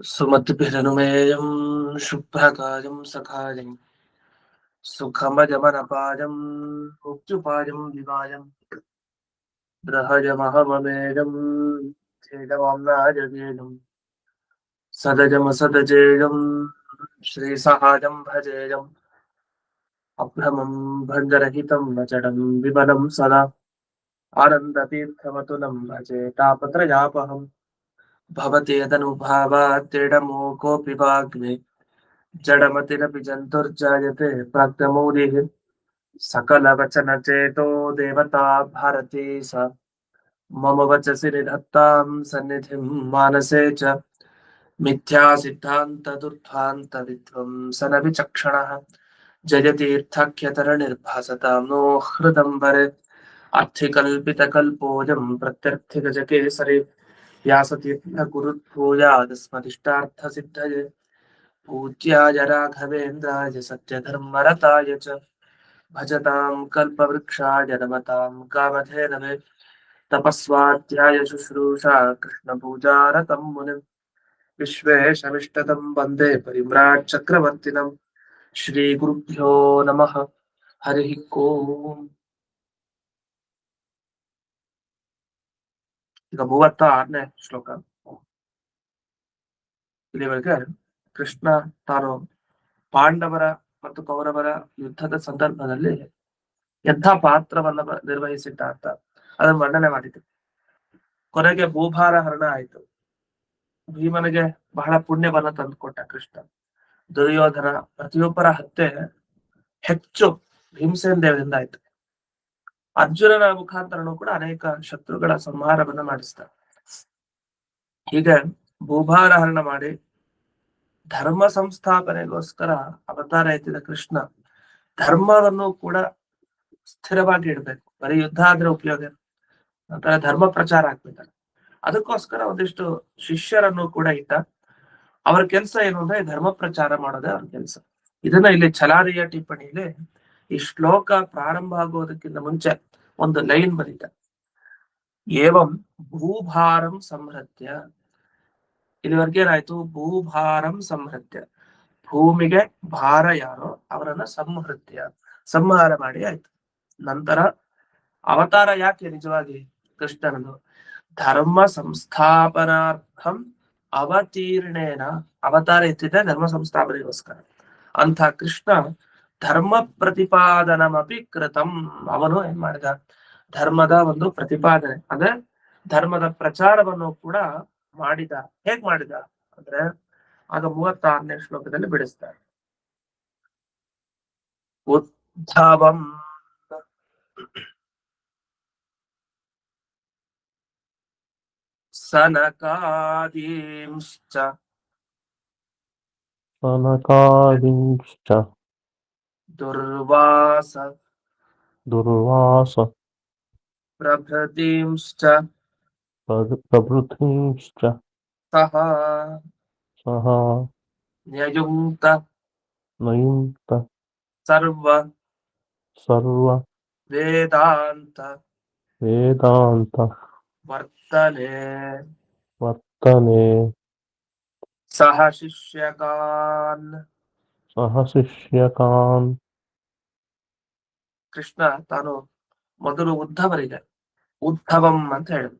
सुमतिभिरनुमेयं शुभ्रकायं सखायं सुखमजमनपायं मुक्त्युपायं विवायं ग्रहजमहममेजं छेदवाम्नाजगेजं सदजमसदजेजं श्रीसहाजं भजेजम् अभ्रमं भङ्गरहितं वचनं विमलं सदा आनन्दतीर्थमतुलं भजे तापत्रयापहम् भवति यदनुभावात् वाग्मे जडमतिरपि जन्तुर्जायते प्राज्ञमौलिः सकलवचनचेतो देवता भारती सा मम वचसि निधत्तां सन्निधिं मानसे च मिथ्यासिद्धान्तदुर्ध्वान्तविध्वंसनविचक्षणः जयतीर्थाख्यतरनिर्भासतां नो हृदम्बरे अर्थिकल्पितकल्पोऽयं प्रत्यर्थिगजकेसरी व्यासतीर्थगुरुर्भूयादस्मदिष्टार्थसिद्धये पूज्याय राघवेन्द्राय सत्यधर्मरताय च भजतां कल्पवृक्षाय नमतां कामधेनवे तपस्वाध्याय शुश्रूषा कृष्णपूजारतं मुनिं विश्वेशमिष्टतं वन्दे परिम्राट् चक्रवर्तिनं श्रीगुरुभ्यो नमः हरिः ओम् ಈಗ 36ನೇ ಶ್ಲೋಕ. ಇಲ್ಲಿವರೆಗೆ ಕೃಷ್ಣ ತಾನು ಪಾಂಡವರ ಮತ್ತು ಕೌರವರ ಯುದ್ಧದ ಸಂದರ್ಭದಲ್ಲಿ ಎಂಥ ಪಾತ್ರವನ್ನ ನಿರ್ವಹಿಸಿದ್ದ ಅಂತ ಅದನ್ನು ವರ್ಣನೆ ಮಾಡಿದ್ರು. ಕೊನೆಗೆ ಭೂಭಾರ ಹರಣ ಆಯಿತು. ಭೀಮನಿಗೆ ಬಹಳ ಪುಣ್ಯವನ್ನ ತಂದುಕೊಟ್ಟ ಕೃಷ್ಣ. ದುರ್ಯೋಧನ ಪ್ರತಿಯೊಬ್ಬರ ಹತ್ಯೆ ಹೆಚ್ಚು ಭೀಮಸೇನ್ ದೇವರಿಂದ ಆಯ್ತು. ಅರ್ಜುನನ ಮುಖಾಂತರನೂ ಕೂಡ ಅನೇಕ ಶತ್ರುಗಳ ಸಂಹಾರವನ್ನ ಮಾಡಿಸ್ತ. ಹೀಗೆ ಭೂಭಾರ ಹರಣ ಮಾಡಿ ಧರ್ಮ ಸಂಸ್ಥಾಪನೆಗೋಸ್ಕರ ಅವತಾರ ಎತ್ತಿದ ಕೃಷ್ಣ ಧರ್ಮವನ್ನು ಕೂಡ ಸ್ಥಿರವಾಗಿ ಇಡ್ಬೇಕು. ಬರೀ ಯುದ್ಧ ಆದ್ರೆ ಉಪಯೋಗ, ನಂತರ ಧರ್ಮ ಪ್ರಚಾರ ಆಗ್ಬೇಕಲ್ಲ. ಅದಕ್ಕೋಸ್ಕರ ಒಂದಿಷ್ಟು ಶಿಷ್ಯರನ್ನು ಕೂಡ ಇಟ್ಟ. ಅವರ ಕೆಲಸ ಏನು ಅಂದ್ರೆ ಧರ್ಮ ಪ್ರಚಾರ ಮಾಡೋದೇ ಅವ್ರ ಕೆಲಸ. ಇದನ್ನ ಇಲ್ಲಿ ಛಲಾರಿಯ ಟಿಪ್ಪಣಿಯಲ್ಲಿ ಈ ಶ್ಲೋಕ ಪ್ರಾರಂಭ ಆಗೋದಕ್ಕಿಂತ ಮುಂಚೆ ಒಂದು ಲೈನ್ ಬರೀತ. ಏವಂ ಭೂಭಾರಂ ಸಂಹೃತ್ಯ. ಇಲ್ಲಿವರೆಗೆ ಏನಾಯ್ತು? ಭೂಭಾರಂ ಸಂಹೃತ್ಯ, ಭೂಮಿಗೆ ಭಾರ ಯಾರೋ ಅವರನ್ನ ಸಂಹಾರ ಮಾಡಿ ಆಯ್ತು. ನಂತರ ಅವತಾರ ಯಾಕೆ ನಿಜವಾಗಿ ಕೃಷ್ಣನದು? ಧರ್ಮ ಸಂಸ್ಥಾಪನಾರ್ಥಂ ಅವತೀರ್ಣೇನ ಅವತಾರ ಎತ್ತಿದೆ ಧರ್ಮ ಸಂಸ್ಥಾಪನೆಗೋಸ್ಕರ. ಅಂತ ಕೃಷ್ಣ ಧರ್ಮ ಪ್ರತಿಪಾದನಮಪಿ ಕೃತಂ. ಅವನು ಏನ್ ಮಾಡಿದ? ಧರ್ಮದ ಒಂದು ಪ್ರತಿಪಾದನೆ ಅಂದ್ರೆ ಧರ್ಮದ ಪ್ರಚಾರವನ್ನು ಕೂಡ ಮಾಡಿದ. ಹೇಗ್ ಮಾಡಿದ ಅಂದ್ರೆ ಆಗ 36ನೇ ಶ್ಲೋಕದಲ್ಲಿ ಬಿಡಿಸ್ತಾರೆ. ಉದ್ಧವಂ ಸನಕಾದೀಂಶ್ಚ ದುರ್ವಾಸ ಪ್ರಭೃತಿಂಶ್ಚ ಸಹ ನ್ಯಯುಂಕ್ತ ಸರ್ವ ವೇದಾಂತ ವರ್ತನೆ ಸಹ ಶಿಷ್ಯಕಾನ್. ಕೃಷ್ಣ ತಾನು ಮೊದಲು ಉದ್ಧವರಿಗೆ ಉದ್ಧವಂ ಅಂತ ಹೇಳಿದ.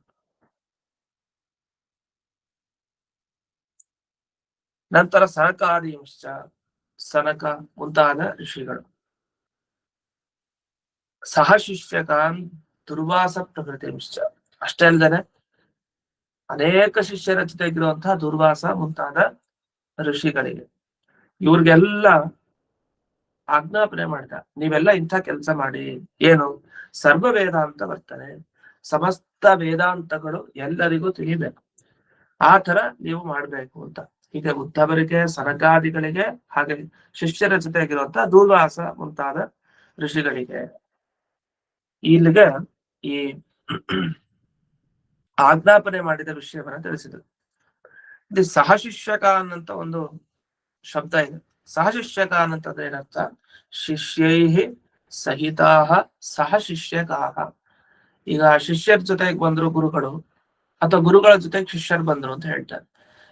ನಂತರ ಸನಕಾದೀಂಶ್ಚ, ಸನಕ ಮುಂತಾದ ಋಷಿಗಳು, ಸಹ ಶಿಷ್ಯಕಾನ್ ದುರ್ವಾಸ ಪ್ರಭೃತಿಂಶ್ಚ. ಅಷ್ಟೇ ಅಲ್ಲದೆ ಅನೇಕ ಶಿಷ್ಯರ ಜೊತೆಗಿರುವಂತಹ ದುರ್ವಾಸ ಮುಂತಾದ ಋಷಿಗಳಿಗೆ ಇವ್ರಿಗೆಲ್ಲ ಆಜ್ಞಾಪನೆ ಮಾಡಿದ. ನೀವೆಲ್ಲ ಇಂಥ ಕೆಲಸ ಮಾಡಿ. ಏನು? ಸರ್ವ ವೇದಾಂತ ವರ್ತನೆ, ಸಮಸ್ತ ವೇದಾಂತಗಳು ಎಲ್ಲರಿಗೂ ತಿಳಿಬೇಕು. ಆ ತರ ನೀವು ಮಾಡ್ಬೇಕು ಅಂತ. ಈಗ ಉದ್ಧವರಿಗೆ, ಸನಕಾದಿಗಳಿಗೆ, ಹಾಗೆ ಶಿಷ್ಯರ ಜೊತೆಗಿರುವಂತಹ ದುರ್ವಾಸ ಮುಂತಾದ ಋಷಿಗಳಿಗೆ ಇಲ್ಲಿಗೆ ಈ ಆಜ್ಞಾಪನೆ ಮಾಡಿದ ವಿಷಯವನ್ನ ತಿಳಿಸಿದರು. ಇದು ಸಹಶಿಷ್ಯಕಾನ್ ಅಂತ ಒಂದು ಶಬ್ದ ಇದೆ. ಸಹಶಿಷ್ಯಕಾನ್ ಅಂತಂದ್ರೆ ಏನರ್ಥ? ಶಿಷ್ಯೈಹಿ ಸಹಿತಾಹ ಸಹ ಶಿಷ್ಯಕಾಹ. ಈಗ ಶಿಷ್ಯರ ಜೊತೆಗೆ ಬಂದ್ರು ಗುರುಗಳು, ಅಥವಾ ಗುರುಗಳ ಜೊತೆಗೆ ಶಿಷ್ಯರು ಬಂದ್ರು ಅಂತ ಹೇಳ್ತಾರೆ.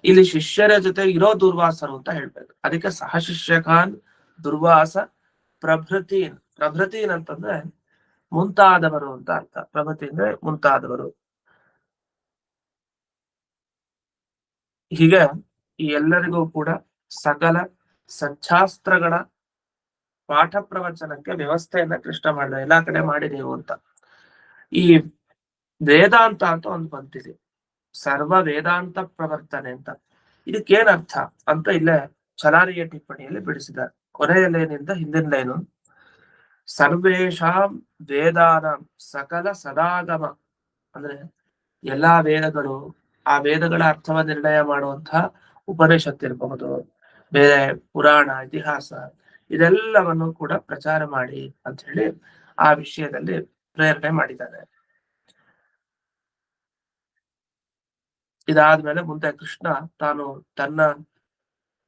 ಇಲ್ಲಿ ಶಿಷ್ಯರ ಜೊತೆ ಇರೋ ದುರ್ವಾಸರು ಅಂತ ಹೇಳ್ಬೇಕು. ಅದಕ್ಕೆ ಸಹ ಶಿಷ್ಯಕಾನ್ ದುರ್ವಾಸ ಪ್ರಭೃತೀನ್. ಪ್ರಭೃತೀನ್ ಅಂತಂದ್ರೆ ಮುಂತಾದವರು ಅಂತ ಅರ್ಥ. ಪ್ರಭೃತಿ ಅಂದ್ರೆ ಮುಂತಾದವರು. ಹೀಗೆ ಈ ಎಲ್ಲರಿಗೂ ಕೂಡ ಸಕಲ ಸಚ್ಚಾಸ್ತ್ರಗಳ ಪಾಠ ಪ್ರವಚನಕ್ಕೆ ವ್ಯವಸ್ಥೆಯನ್ನ ಕೃಷ್ಣ ಮಾಡಿದ. ಎಲ್ಲಾ ಕಡೆ ಮಾಡಿ ನೀವು ಅಂತ. ಈ ವೇದಾಂತ ಅಂತ ಒಂದು ಬಂತಿದೆ, ಸರ್ವ ವೇದಾಂತ ಪ್ರವರ್ತನೆ ಅಂತ. ಇದಕ್ಕೇನ್ ಅರ್ಥ ಅಂತ ಇಲ್ಲೇ ಚಲಾರಿಯ ಟಿಪ್ಪಣಿಯಲ್ಲಿ ಬಿಡಿಸಿದ್ದಾರೆ. ಕೊನೆಯ ಲೈನಿಂದ ಹಿಂದಿನ ಲೈನು, ಸರ್ವೇಶಾಂ ವೇದಾನ ಸಕಲ ಸದಾಗಮ ಅಂದ್ರೆ ಎಲ್ಲಾ ವೇದಗಳು, ಆ ವೇದಗಳ ಅರ್ಥವ ನಿರ್ಣಯ ಮಾಡುವಂತಹ ಉಪನಿಷತ್ ಇರಬಹುದು, ಬೇರೆ ಪುರಾಣ ಇತಿಹಾಸ, ಇದೆಲ್ಲವನ್ನು ಕೂಡ ಪ್ರಚಾರ ಮಾಡಿ ಅಂತ ಹೇಳಿ ಆ ವಿಷಯದಲ್ಲಿ ಪ್ರೇರಣೆ ಮಾಡಿದ್ದಾರೆ. ಇದಾದ್ಮೇಲೆ ಮುಂದೆ ಕೃಷ್ಣ ತಾನು ತನ್ನ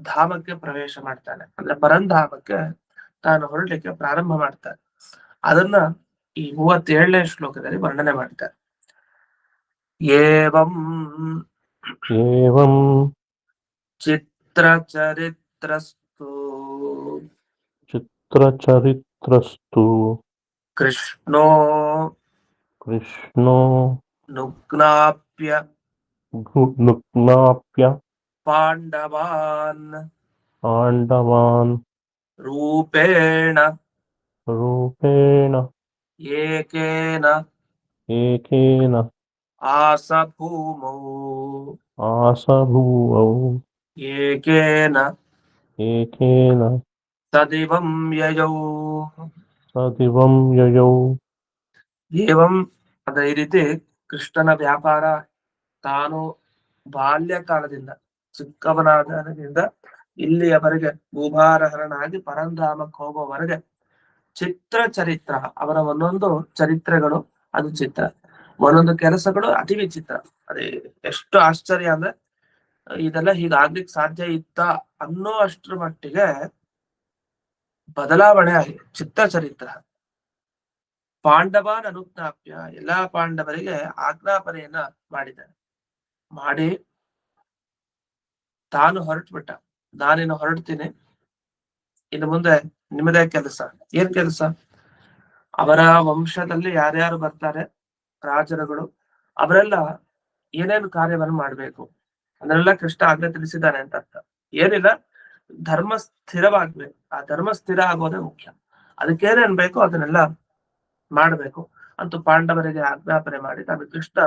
ಧಾಮಕ್ಕೆ ಪ್ರವೇಶ ಮಾಡ್ತಾನೆ, ಅಂದ್ರೆ ಪರಂಧಾಮಕ್ಕೆ ತಾನು ಹೊರಡ್ಲಿಕ್ಕೆ ಪ್ರಾರಂಭ ಮಾಡ್ತಾನೆ. ಅದನ್ನ ಈ 37ನೇ ಶ್ಲೋಕದಲ್ಲಿ ವರ್ಣನೆ ಮಾಡ್ತಾರೆ. ಏವಂ ಚಿತ್ರಚರಿತ್ರಸ್ತು ಕೃಷ್ಣೋ ನುಗ್ನಾಪ್ಯ ಪಾಂಡವಾನ್ ರೂಪೇಣ ಏಕೇನ ಆಸಭೂಮೌ ಏಕೇನ ತದಿವಂ ಯಯೌ. ಏವಂ ಅಂದ್ರೆ ಈ ರೀತಿ ಕೃಷ್ಣನ ವ್ಯಾಪಾರ ತಾನು ಬಾಲ್ಯ ಕಾಲದಿಂದ ಚಿಕ್ಕವನಾದದಿಂದ ಇಲ್ಲಿಯವರೆಗೆ ಭೂಭಾರಹರನಾಗಿ ಪರಂಧಾಮಕ್ಕೆ ಹೋಗುವವರೆಗೆ ಚಿತ್ರ ಚರಿತ್ರ, ಅವರ ಒಂದೊಂದು ಚರಿತ್ರೆಗಳು ಅದು ಚಿತ್ರ, ಒಂದೊಂದು ಕೆಲಸಗಳು ಅತಿ ವಿಚಿತ್ರ. ಅದೇ ಎಷ್ಟು ಆಶ್ಚರ್ಯ ಅಂದ್ರೆ ಇದೆಲ್ಲ ಹೀಗಾಗ್ಲಿಕ್ಕೆ ಸಾಧ್ಯ ಇತ್ತ ಅನ್ನೋ ಅಷ್ಟರ ಮಟ್ಟಿಗೆ ಬದಲಾವಣೆ ಆಗಿದೆ ಚಿತ್ರ ಚರಿತ್ರ. ಪಾಂಡವಾನ್ ಅನುಜ್ಞಾಪ್ಯ, ಎಲ್ಲಾ ಪಾಂಡವರಿಗೆ ಆಜ್ಞಾಪನೆಯನ್ನ ಮಾಡಿದ್ದಾನೆ. ಮಾಡಿ ತಾನು ಹೊರಟ್ಬಿಟ್ಟ, ನಾನಿನ್ನು ಹೊರಡ್ತೀನಿ, ಇನ್ನು ಮುಂದೆ ನಿಮ್ಮದೇ ಕೆಲಸ. ಏನ್ ಕೆಲಸ? ಅವರ ವಂಶದಲ್ಲಿ ಯಾರ್ಯಾರು ಬರ್ತಾರೆ ರಾಜರುಗಳು, ಅವರೆಲ್ಲ ಏನೇನು ಕಾರ್ಯವನ್ನು ಮಾಡ್ಬೇಕು ಅದನ್ನೆಲ್ಲ ಕೃಷ್ಣ ಆಜ್ಞೆ ತಿಳಿಸಿದ್ದಾನೆ ಅಂತ ಅರ್ಥ. ಏನಿಲ್ಲ, ಧರ್ಮ ಸ್ಥಿರವಾಗ್ಬೇಕು. ಆ ಧರ್ಮ ಸ್ಥಿರ ಆಗೋದೇ ಮುಖ್ಯ. ಅದಕ್ಕೇನೇನ್ ಬೇಕೋ ಅದನ್ನೆಲ್ಲ ಮಾಡ್ಬೇಕು ಅಂತೂ ಪಾಂಡವರಿಗೆ ಆಜ್ಞಾಪನೆ ಮಾಡಿ ತಾನು ಕೃಷ್ಣ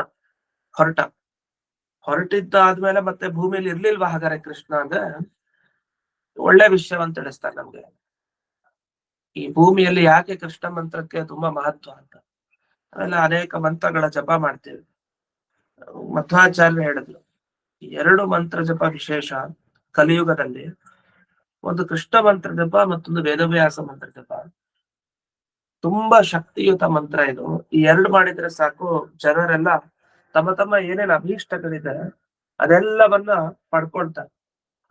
ಹೊರಟಿದ್ದಾದ್ಮೇಲೆ ಮತ್ತೆ ಭೂಮಿಯಲ್ಲಿ ಇರ್ಲಿಲ್ವಾ ಹಾಗಾದ್ರೆ ಕೃಷ್ಣ ಅಂದ್ರೆ ಒಳ್ಳೆ ವಿಷಯವಂತ ತಿಳಿಸ್ತಾರೆ ನಮ್ಗೆ. ಈ ಭೂಮಿಯಲ್ಲಿ ಯಾಕೆ ಕೃಷ್ಣ ಮಂತ್ರಕ್ಕೆ ತುಂಬಾ ಮಹತ್ವ ಅಂತ, ಅವೆಲ್ಲ ಅನೇಕ ಮಂತ್ರಗಳ ಜಪ ಮಾಡ್ತೇವೆ. ಮಧ್ವಾಚಾರ್ಯ ಹೇಳಿದ್ರು 2 ಮಂತ್ರ ಜಪ ವಿಶೇಷ ಕಲಿಯುಗದಲ್ಲಿ, ಒಂದು ಕೃಷ್ಣ ಮಂತ್ರ ಜಪ, ಮತ್ತೊಂದು ವೇದವ್ಯಾಸ ಮಂತ್ರ ಜಪ. ತುಂಬಾ ಶಕ್ತಿಯುತ ಮಂತ್ರ ಇದು. ಈ 2 ಮಾಡಿದ್ರೆ ಸಾಕು, ಜನರೆಲ್ಲ ತಮ್ಮ ತಮ್ಮ ಏನೇನು ಅಭೀಷ್ಟಗಳಿದೆ ಅದೆಲ್ಲವನ್ನ ಪಡ್ಕೊಳ್ತಾರೆ.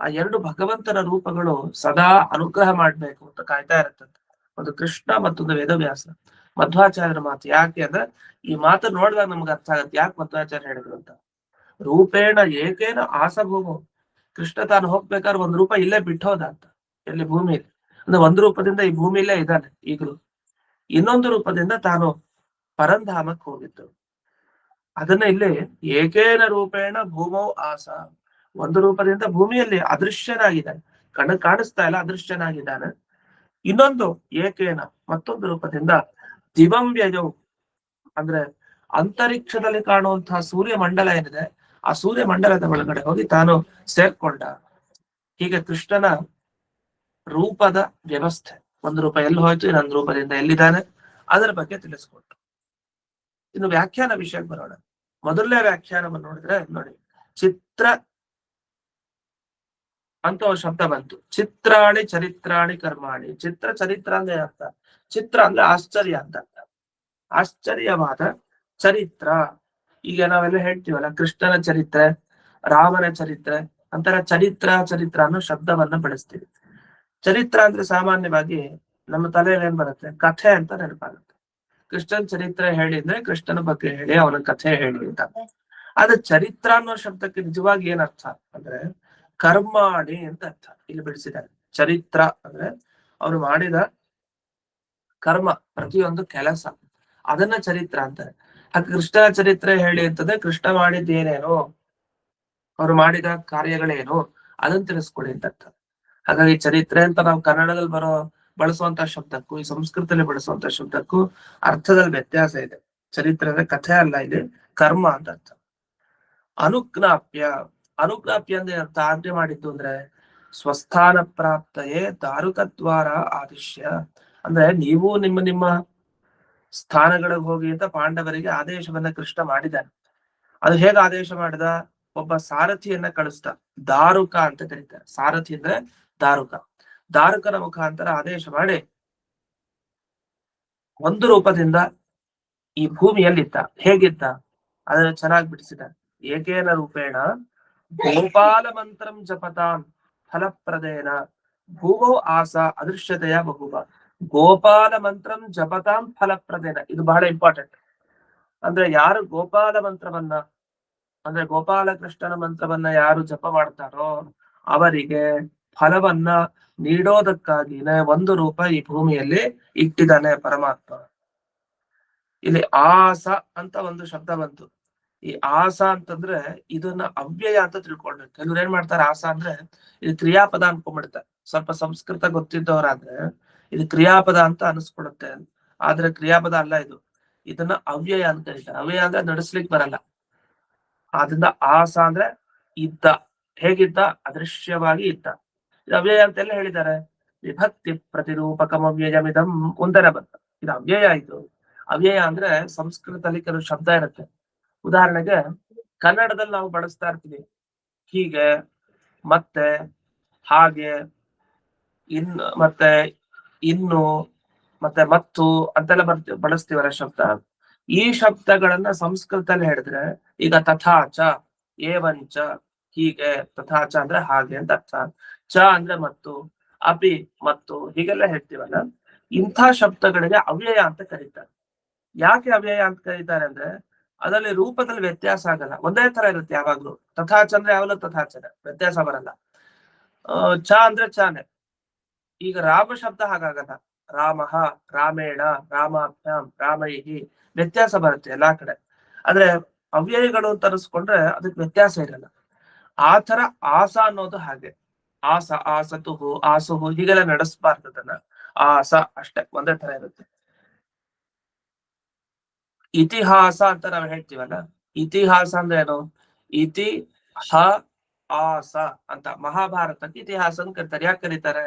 ಆ 2 ಭಗವಂತನ ರೂಪಗಳು ಸದಾ ಅನುಗ್ರಹ ಮಾಡ್ಬೇಕು ಅಂತ ಕಾಯ್ತಾ ಇರತ್ತಂತೆ, ಒಂದು ಕೃಷ್ಣ ಮತ್ತೊಂದು ವೇದವ್ಯಾಸ. ಮಧ್ವಾಚಾರ್ಯರ ಮಾತು ಯಾಕೆ ಅಂದ್ರೆ ಈ ಮಾತು ನೋಡಿದಾಗ ನಮ್ಗೆ ಅರ್ಥ ಆಗತ್ತೆ ಯಾಕೆ ಮಧ್ವಾಚಾರ್ಯ ಹೇಳಿದ್ರು ಅಂತ. ರೂಪೇಣ ಏಕೇನ ಆಸಭೂಮು, ಕೃಷ್ಣ ತಾನು ಹೋಗ್ಬೇಕಾದ್ರೆ ಒಂದು ರೂಪ ಇಲ್ಲೇ ಬಿಟ್ಟೋದ ಅಂತ, ಎಲ್ಲಿ ಭೂಮಿಯಲ್ಲಿ. ಅಂದ್ರೆ ಒಂದು ರೂಪದಿಂದ ಈ ಭೂಮಿಯಲ್ಲೇ ಇದ್ದಾನೆ ಈಗಲೂ, ಇನ್ನೊಂದು ರೂಪದಿಂದ ತಾನು ಪರಂಧಾಮಕ್ಕೆ ಹೋಗಿದ್ದು. ಅದನ್ನ ಇಲ್ಲಿ ಏಕೇನ ರೂಪೇಣ ಭೂಮೌ ಆಸ, ಒಂದು ರೂಪದಿಂದ ಭೂಮಿಯಲ್ಲಿ ಅದೃಶ್ಯನಾಗಿದ್ದಾನೆ, ಕಣ್ಣು ಕಾಣಿಸ್ತಾ ಇಲ್ಲ, ಅದೃಶ್ಯನಾಗಿದ್ದಾನೆ. ಇನ್ನೊಂದು ಏಕೇನ, ಮತ್ತೊಂದು ರೂಪದಿಂದ ದಿವಂ ವ್ಯಯೌ, ಅಂದ್ರೆ ಅಂತರಿಕ್ಷದಲ್ಲಿ ಕಾಣುವಂತಹ ಸೂರ್ಯ ಮಂಡಲ ಏನಿದೆ ಆ ಸೂರ್ಯ ಮಂಡಲದ ಒಳಗಡೆ ಹೋಗಿ ತಾನು ಸೇರ್ಕೊಂಡ. ಹೀಗೆ ಕೃಷ್ಣನ ರೂಪದ ವ್ಯವಸ್ಥೆ, ಒಂದು ರೂಪ ಎಲ್ಲಿ ಹೋಯ್ತು, ಇನ್ನೊಂದು ರೂಪದಿಂದ ಎಲ್ಲಿದ್ದಾನೆ ಅದರ ಬಗ್ಗೆ ತಿಳಿಸ್ಕೊಟ್ರು. ಇನ್ನು ವ್ಯಾಖ್ಯಾನ ವಿಷಯಕ್ಕೆ ಬರೋಣ. ಮೊದಲನೇ ವ್ಯಾಖ್ಯಾನವನ್ನು ನೋಡಿದ್ರೆ ನೋಡಿ, ಚಿತ್ರ ಅಂತ ಒಂದು ಶಬ್ದ ಬಂತು, ಚಿತ್ರಾಣಿ ಚರಿತ್ರಾಣಿ ಕರ್ಮಾಣಿ. ಚಿತ್ರ ಚರಿತ್ರ ಅಂದ್ರೆ ಅರ್ಥ, ಚಿತ್ರ ಅಂದ್ರೆ ಆಶ್ಚರ್ಯ ಅಂತ ಅರ್ಥ, ಆಶ್ಚರ್ಯವಾದ ಚರಿತ್ರ. ಈಗ ನಾವೆಲ್ಲ ಹೇಳ್ತೀವಲ್ಲ ಕೃಷ್ಣನ ಚರಿತ್ರೆ, ರಾಮನ ಚರಿತ್ರೆ ಅಂತರ ಚರಿತ್ರ ಅನ್ನೋ ಶಬ್ದವನ್ನ ಬಳಸ್ತೀವಿ. ಚರಿತ್ರ ಅಂದ್ರೆ ಸಾಮಾನ್ಯವಾಗಿ ನಮ್ಮ ತಲೆಯಲ್ಲಿ ಏನ್ ಬರುತ್ತೆ, ಕಥೆ ಅಂತ ನೆನಪಾಗುತ್ತೆ. ಕೃಷ್ಣನ್ ಚರಿತ್ರೆ ಹೇಳಿದ್ರೆ ಕೃಷ್ಣನ ಬಗ್ಗೆ ಹೇಳಿ, ಅವನ ಕಥೆ ಹೇಳಿ ಅಂತ. ಆದ್ರೆ ಚರಿತ್ರ ಅನ್ನೋ ಶಬ್ದಕ್ಕೆ ನಿಜವಾಗಿ ಏನ್ ಅರ್ಥ ಅಂದ್ರೆ ಕರ್ಮಾಣಿ ಅಂತ ಅರ್ಥ ಇಲ್ಲಿ ಬಿಡಿಸಿದ್ದಾರೆ. ಚರಿತ್ರ ಅಂದ್ರೆ ಅವ್ರು ಮಾಡಿದ ಕರ್ಮ, ಪ್ರತಿಯೊಂದು ಕೆಲಸ, ಅದನ್ನ ಚರಿತ್ರ ಅಂತಾರೆ. ಆ ಕೃಷ್ಣನ ಚರಿತ್ರೆ ಹೇಳಿ ಅಂತಂದ್ರೆ ಕೃಷ್ಣ ಮಾಡಿದ್ದೇನೇನೋ, ಅವ್ರು ಮಾಡಿದ ಕಾರ್ಯಗಳೇನು ಅದನ್ನ ತಿಳಿಸ್ಕೊಡಿ ಅಂತ ಅರ್ಥ. ಹಾಗಾಗಿ ಚರಿತ್ರೆ ಅಂತ ನಾವು ಕನ್ನಡದಲ್ಲಿ ಬಳಸುವಂತ ಶಬ್ದಕ್ಕೂ ಈ ಸಂಸ್ಕೃತದಲ್ಲಿ ಬಳಸುವಂತ ಶಬ್ದಕ್ಕೂ ಅರ್ಥದಲ್ಲಿ ವ್ಯತ್ಯಾಸ ಇದೆ. ಚರಿತ್ರೆ ಅಂದ್ರೆ ಕಥೆ ಅಲ್ಲ, ಇಲ್ಲಿ ಕರ್ಮ ಅಂತ ಅರ್ಥ. ಅನುಜ್ಞಾಪ್ಯ, ಅನುಜ್ಞಾಪ್ಯ ಅಂದ್ರೆ ಅರ್ಥ ಆಜ್ಞೆ ಮಾಡಿದ್ದು ಅಂದ್ರೆ ಸ್ವಸ್ಥಾನ ಪ್ರಾಪ್ತಯೇ ದಾರುಕದ್ವಾರ ಆದಿಶ್ಯ, ಅಂದ್ರೆ ನೀವು ನಿಮ್ಮ ನಿಮ್ಮ ಸ್ಥಾನಗಳಿಗೆ ಹೋಗಿ ಅಂತ ಪಾಂಡವರಿಗೆ ಆದೇಶವನ್ನ ಕೃಷ್ಣ ಮಾಡಿದ್ದಾನೆ. ಅದು ಹೇಗೆ ಆದೇಶ ಮಾಡಿದ? ಒಬ್ಬ ಸಾರಥಿಯನ್ನ ಕಳಿಸ್ತಾ, ದಾರುಕ ಅಂತ ಕರೀತಾರೆ. ಸಾರಥಿ ಅಂದ್ರೆ ದಾರುಕ. ದಾರುಕನ ಮುಖಾಂತರ ಆದೇಶ ಮಾಡಿ ಒಂದು ರೂಪದಿಂದ ಈ ಭೂಮಿಯಲ್ಲಿದ್ದ. ಹೇಗಿದ್ದ ಅದನ್ನ ಚೆನ್ನಾಗಿ ಬಿಡಿಸಿದ. ಏಕೇನ ರೂಪೇಣ ಗೋಪಾಲ ಮಂತ್ರಂ ಜಪತಾಂ ಫಲಪ್ರದೇನ ಭೂಮೌ ಆಸ ಅದೃಶ್ಯತೆಯ ಬಹುಬ. ಗೋಪಾಲ ಮಂತ್ರಂ ಜಪತಾಂ ಫಲಪ್ರದೇನ, ಇದು ಬಹಳ ಇಂಪಾರ್ಟೆಂಟ್. ಅಂದ್ರೆ ಯಾರು ಗೋಪಾಲ ಮಂತ್ರವನ್ನ, ಅಂದ್ರೆ ಗೋಪಾಲಕೃಷ್ಣನ ಮಂತ್ರವನ್ನ ಯಾರು ಜಪ ಮಾಡ್ತಾರೋ ಅವರಿಗೆ ಫಲವನ್ನ ನೀಡೋದಕ್ಕಾಗಿನೇ ಒಂದು ರೂಪ ಈ ಭೂಮಿಯಲ್ಲಿ ಇಟ್ಟಿದ್ದಾನೆ ಪರಮಾತ್ಮ. ಇಲ್ಲಿ ಆಸ ಅಂತ ಒಂದು ಶಬ್ದ ಬಂತು. ಈ ಆಸ ಅಂತಂದ್ರೆ ಇದನ್ನ ಅವ್ಯಯ ಅಂತ ತಿಳ್ಕೊಂಡ್ರೆ ಕೆಲವ್ರು ಏನ್ ಮಾಡ್ತಾರೆ, ಆಸ ಅಂದ್ರೆ ಇದು ಕ್ರಿಯಾಪದ ಅನ್ಕೊಂಡ್ಬಿಡ್ತಾರೆ. ಸ್ವಲ್ಪ ಸಂಸ್ಕೃತ ಗೊತ್ತಿದ್ದವರಾದ್ರೆ ಇದು ಕ್ರಿಯಾಪದ ಅಂತ ಅನಿಸ್ಕೊಡುತ್ತೆ, ಆದ್ರೆ ಕ್ರಿಯಾಪದ ಅಲ್ಲ ಇದು. ಇದನ್ನ ಅವ್ಯಯ ಅಂತ ಹೇಳ್ತಾರೆ. ಅವ್ಯಯ ಅಂದ್ರೆ ನಡೆಸ್ಲಿಕ್ಕೆ ಬರಲ್ಲ. ಆದ್ರಿಂದ ಆಸ ಅಂದ್ರೆ ಇದ್ದ, ಹೇಗಿದ್ದ? ಅದೃಶ್ಯವಾಗಿ ಇದ್ದ. ಇದು ಅವ್ಯಯ ಅಂತೆಲ್ಲ ಹೇಳಿದ್ದಾರೆ. ವಿಭಕ್ತಿ ಪ್ರತಿರೂಪಕಮವ್ಯಯಮಿದಂ ಮುಂದರ ಬಂತ. ಇದು ಅವ್ಯಯ. ಇದು ಅವ್ಯಯ ಅಂದ್ರೆ ಸಂಸ್ಕೃತದಲ್ಲಿ ಕೆಲವು ಶಬ್ದ ಇರುತ್ತೆ. ಉದಾಹರಣೆಗೆ ಕನ್ನಡದಲ್ಲಿ ನಾವು ಬಳಸ್ತಾ ಇರ್ತೀವಿ ಹೀಗೆ, ಮತ್ತೆ, ಹಾಗೆ, ಮತ್ತೆ ಇನ್ನು, ಮತ್ತೆ ಮತ್ತು ಅಂತೆಲ್ಲ ಬಳಸ್ತೀವಲ್ಲ ಶಬ್ದ. ಈ ಶಬ್ದಗಳನ್ನ ಸಂಸ್ಕೃತದಲ್ಲಿ ಹೇಳಿದ್ರೆ ಈಗ ತಥಾಚ, ಏವಂಚ, ಹೀಗೆ, ತಥಾಚ ಅಂದ್ರೆ ಹಾಗೆ ಅಂತ ಅರ್ಥ. ಚ ಅಂದ್ರೆ ಮತ್ತು, ಅಪಿ ಮತ್ತು, ಹೀಗೆಲ್ಲ ಹೇಳ್ತೀವಲ್ಲ. ಇಂಥ ಶಬ್ದಗಳಿಗೆ ಅವ್ಯಯ ಅಂತ ಕರೀತಾರೆ. ಯಾಕೆ ಅವ್ಯಯ ಅಂತ ಕರೀತಾರೆ ಅಂದ್ರೆ ಅದರಲ್ಲಿ ರೂಪದಲ್ಲಿ ವ್ಯತ್ಯಾಸ ಆಗಲ್ಲ, ಒಂದೇ ತರ ಇರುತ್ತೆ ಯಾವಾಗ್ಲೂ. ತಥಾಚ ಅಂದ್ರೆ ಯಾವಾಗಲೂ ತಥಾಚನೆ, ವ್ಯತ್ಯಾಸ ಬರಲ್ಲ. ಚ ಅಂದ್ರೆ ಚಾನೆ. ಈಗ ರಾಮ ಶಬ್ದ ಹಾಗಾಗಲ್ಲ. ರಾಮಃ, ರಾಮೇಣ, ರಾಮಾಭ್ಯಾಂ, ರಾಮೈಹಿ, ವ್ಯತ್ಯಾಸ ಬರುತ್ತೆ ಎಲ್ಲಾ ಕಡೆ. ಆದ್ರೆ ಅವ್ಯಯಗಳು ಅಂತ ಅನಿಸ್ಕೊಂಡ್ರೆ ಅದಕ್ಕೆ ವ್ಯತ್ಯಾಸ ಇರಲ್ಲ. ಆ ತರ ಆಸ ಅನ್ನೋದು ಹಾಗೆ. ಆಸ, ಆಸತುಹು, ಆಸುಹು, ಹೀಗೆಲ್ಲ ನಡೆಸಬಾರ್ದು ಅದನ್ನ. ಆಸ ಅಷ್ಟೇ, ಒಂದೇ ತರ ಇರುತ್ತೆ. ಇತಿಹಾಸ ಅಂತ ನಾವು ಹೇಳ್ತೀವಲ್ಲ, ಇತಿಹಾಸ ಅಂದ್ರೆ ಏನು? ಇತಿ ಹ ಆಸ ಅಂತ ಮಹಾಭಾರತಕ್ಕೆ ಇತಿಹಾಸ ಅಂತ ಕರೀತಾರೆ. ಯಾಕೆ ಕರೀತಾರೆ?